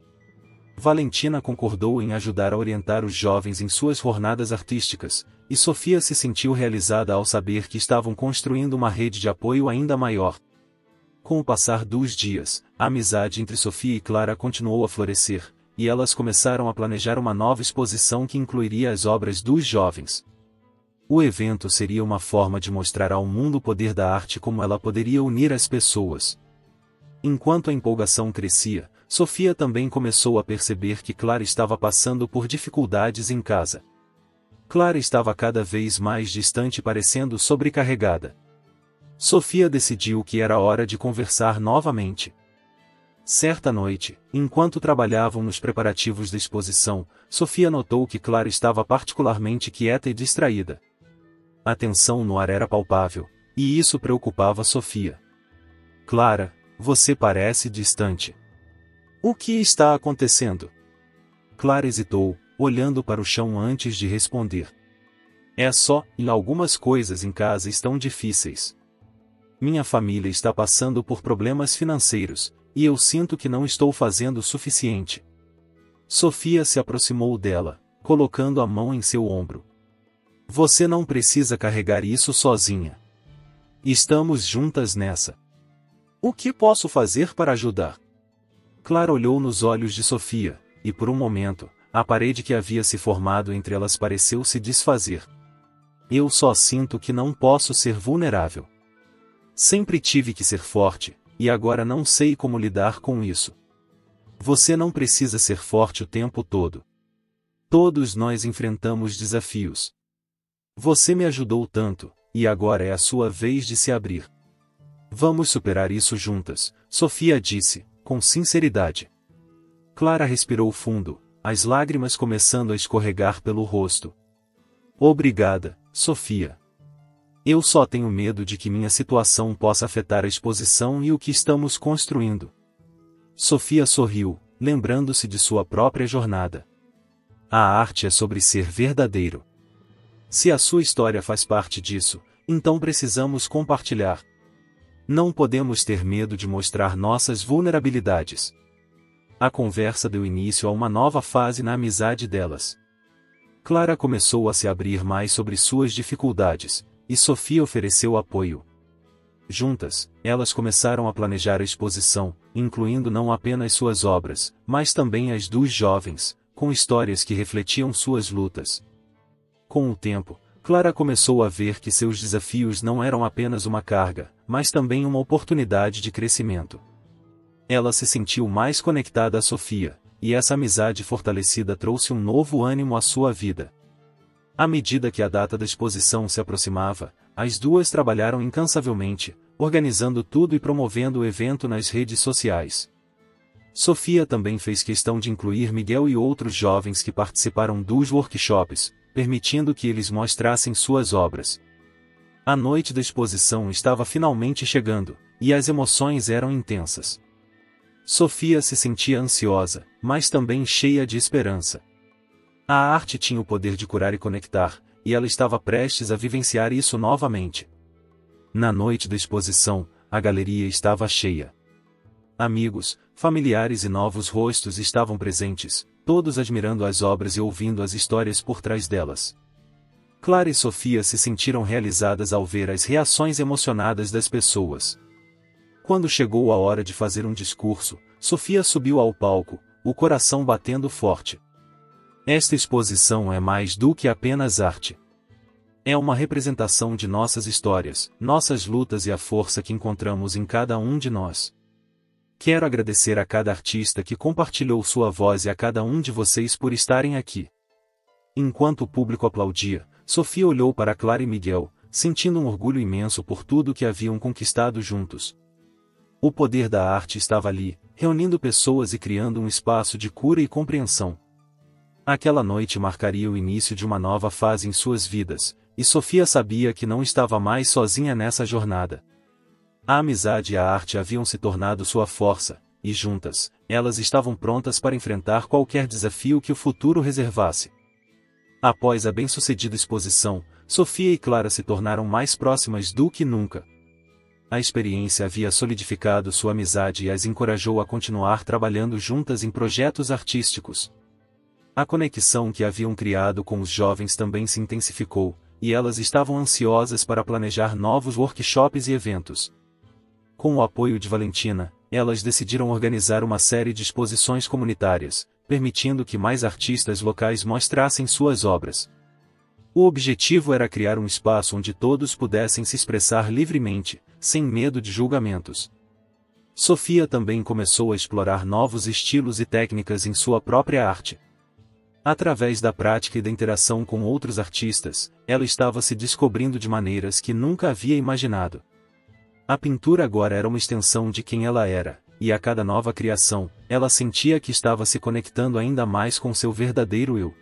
Speaker 1: Valentina concordou em ajudar a orientar os jovens em suas jornadas artísticas, e Sofia se sentiu realizada ao saber que estavam construindo uma rede de apoio ainda maior. Com o passar dos dias, a amizade entre Sofia e Clara continuou a florescer, e elas começaram a planejar uma nova exposição que incluiria as obras dos jovens. O evento seria uma forma de mostrar ao mundo o poder da arte e como ela poderia unir as pessoas. Enquanto a empolgação crescia, Sofia também começou a perceber que Clara estava passando por dificuldades em casa. Clara estava cada vez mais distante e parecendo sobrecarregada. Sofia decidiu que era hora de conversar novamente. Certa noite, enquanto trabalhavam nos preparativos da exposição, Sofia notou que Clara estava particularmente quieta e distraída. A tensão no ar era palpável, e isso preocupava Sofia. Clara, você parece distante. O que está acontecendo? Clara hesitou, olhando para o chão antes de responder. É só, e algumas coisas em casa estão difíceis. Minha família está passando por problemas financeiros, e eu sinto que não estou fazendo o suficiente. Sofia se aproximou dela, colocando a mão em seu ombro. Você não precisa carregar isso sozinha. Estamos juntas nessa. O que posso fazer para ajudar? Clara olhou nos olhos de Sofia, e por um momento, a parede que havia se formado entre elas pareceu se desfazer. Eu só sinto que não posso ser vulnerável. Sempre tive que ser forte, e agora não sei como lidar com isso. Você não precisa ser forte o tempo todo. Todos nós enfrentamos desafios. Você me ajudou tanto, e agora é a sua vez de se abrir. Vamos superar isso juntas, Sofia disse, com sinceridade. Clara respirou fundo, as lágrimas começando a escorregar pelo rosto. Obrigada, Sofia. Eu só tenho medo de que minha situação possa afetar a exposição e o que estamos construindo. Sofia sorriu, lembrando-se de sua própria jornada. A arte é sobre ser verdadeiro. Se a sua história faz parte disso, então precisamos compartilhar. Não podemos ter medo de mostrar nossas vulnerabilidades. A conversa deu início a uma nova fase na amizade delas. Clara começou a se abrir mais sobre suas dificuldades, e Sofia ofereceu apoio. Juntas, elas começaram a planejar a exposição, incluindo não apenas suas obras, mas também as dos jovens, com histórias que refletiam suas lutas. Com o tempo, Clara começou a ver que seus desafios não eram apenas uma carga, mas também uma oportunidade de crescimento. Ela se sentiu mais conectada a Sofia, e essa amizade fortalecida trouxe um novo ânimo à sua vida. À medida que a data da exposição se aproximava, as duas trabalharam incansavelmente, organizando tudo e promovendo o evento nas redes sociais. Sofia também fez questão de incluir Miguel e outros jovens que participaram dos workshops, permitindo que eles mostrassem suas obras. A noite da exposição estava finalmente chegando, e as emoções eram intensas. Sofia se sentia ansiosa, mas também cheia de esperança. A arte tinha o poder de curar e conectar, e ela estava prestes a vivenciar isso novamente. Na noite da exposição, a galeria estava cheia. Amigos, familiares e novos rostos estavam presentes, todos admirando as obras e ouvindo as histórias por trás delas. Clara e Sofia se sentiram realizadas ao ver as reações emocionadas das pessoas. Quando chegou a hora de fazer um discurso, Sofia subiu ao palco, o coração batendo forte. Esta exposição é mais do que apenas arte. É uma representação de nossas histórias, nossas lutas e a força que encontramos em cada um de nós. Quero agradecer a cada artista que compartilhou sua voz e a cada um de vocês por estarem aqui. Enquanto o público aplaudia, Sofia olhou para Clara e Miguel, sentindo um orgulho imenso por tudo que haviam conquistado juntos. O poder da arte estava ali, reunindo pessoas e criando um espaço de cura e compreensão. Aquela noite marcaria o início de uma nova fase em suas vidas, e Sofia sabia que não estava mais sozinha nessa jornada. A amizade e a arte haviam se tornado sua força, e juntas, elas estavam prontas para enfrentar qualquer desafio que o futuro reservasse. Após a bem-sucedida exposição, Sofia e Clara se tornaram mais próximas do que nunca. A experiência havia solidificado sua amizade e as encorajou a continuar trabalhando juntas em projetos artísticos. A conexão que haviam criado com os jovens também se intensificou, e elas estavam ansiosas para planejar novos workshops e eventos. Com o apoio de Valentina, elas decidiram organizar uma série de exposições comunitárias, permitindo que mais artistas locais mostrassem suas obras. O objetivo era criar um espaço onde todos pudessem se expressar livremente, sem medo de julgamentos. Sofia também começou a explorar novos estilos e técnicas em sua própria arte. Através da prática e da interação com outros artistas, ela estava se descobrindo de maneiras que nunca havia imaginado. A pintura agora era uma extensão de quem ela era, e a cada nova criação, ela sentia que estava se conectando ainda mais com seu verdadeiro eu.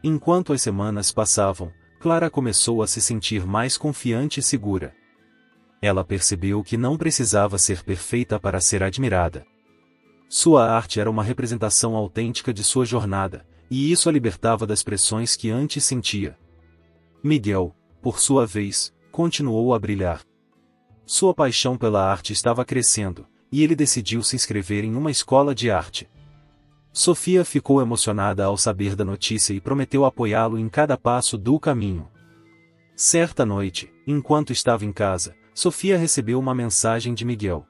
Speaker 1: Enquanto as semanas passavam, Clara começou a se sentir mais confiante e segura. Ela percebeu que não precisava ser perfeita para ser admirada. Sua arte era uma representação autêntica de sua jornada, e isso a libertava das pressões que antes sentia. Miguel, por sua vez, continuou a brilhar. Sua paixão pela arte estava crescendo, e ele decidiu se inscrever em uma escola de arte. Sofia ficou emocionada ao saber da notícia e prometeu apoiá-lo em cada passo do caminho. Certa noite, enquanto estava em casa, Sofia recebeu uma mensagem de Miguel.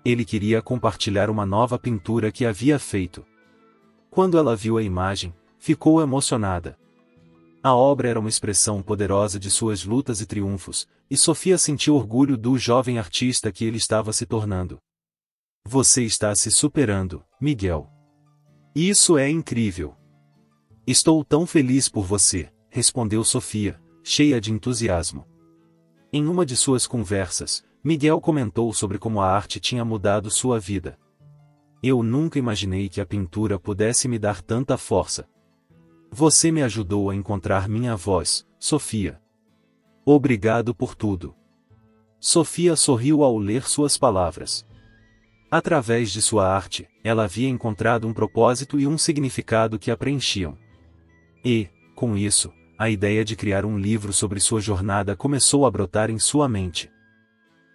Speaker 1: Ele queria compartilhar uma nova pintura que havia feito. Quando ela viu a imagem, ficou emocionada. A obra era uma expressão poderosa de suas lutas e triunfos, e Sofia sentiu orgulho do jovem artista que ele estava se tornando. Você está se superando, Miguel. Isso é incrível. Estou tão feliz por você, respondeu Sofia, cheia de entusiasmo. Em uma de suas conversas, Miguel comentou sobre como a arte tinha mudado sua vida. Eu nunca imaginei que a pintura pudesse me dar tanta força. Você me ajudou a encontrar minha voz, Sofia. Obrigado por tudo. Sofia sorriu ao ler suas palavras. Através de sua arte, ela havia encontrado um propósito e um significado que a preenchiam. E, com isso, a ideia de criar um livro sobre sua jornada começou a brotar em sua mente.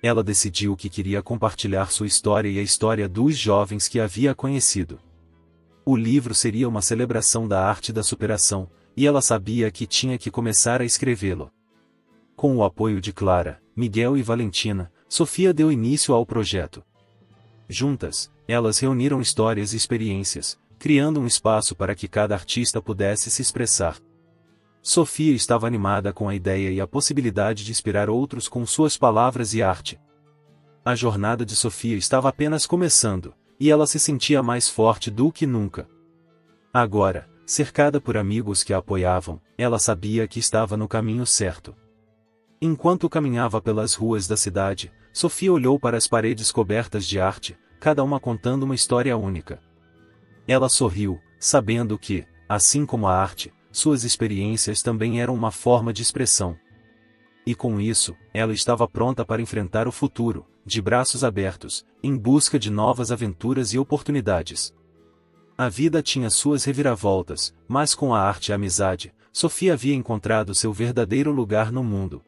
Speaker 1: Ela decidiu que queria compartilhar sua história e a história dos jovens que havia conhecido. O livro seria uma celebração da arte da superação, e ela sabia que tinha que começar a escrevê-lo. Com o apoio de Clara, Miguel e Valentina, Sofia deu início ao projeto. Juntas, elas reuniram histórias e experiências, criando um espaço para que cada artista pudesse se expressar. Sofia estava animada com a ideia e a possibilidade de inspirar outros com suas palavras e arte. A jornada de Sofia estava apenas começando, e ela se sentia mais forte do que nunca. Agora, cercada por amigos que a apoiavam, ela sabia que estava no caminho certo. Enquanto caminhava pelas ruas da cidade, Sofia olhou para as paredes cobertas de arte, cada uma contando uma história única. Ela sorriu, sabendo que, assim como a arte, suas experiências também eram uma forma de expressão. E com isso, ela estava pronta para enfrentar o futuro, de braços abertos, em busca de novas aventuras e oportunidades. A vida tinha suas reviravoltas, mas com a arte e a amizade, Sofia havia encontrado seu verdadeiro lugar no mundo.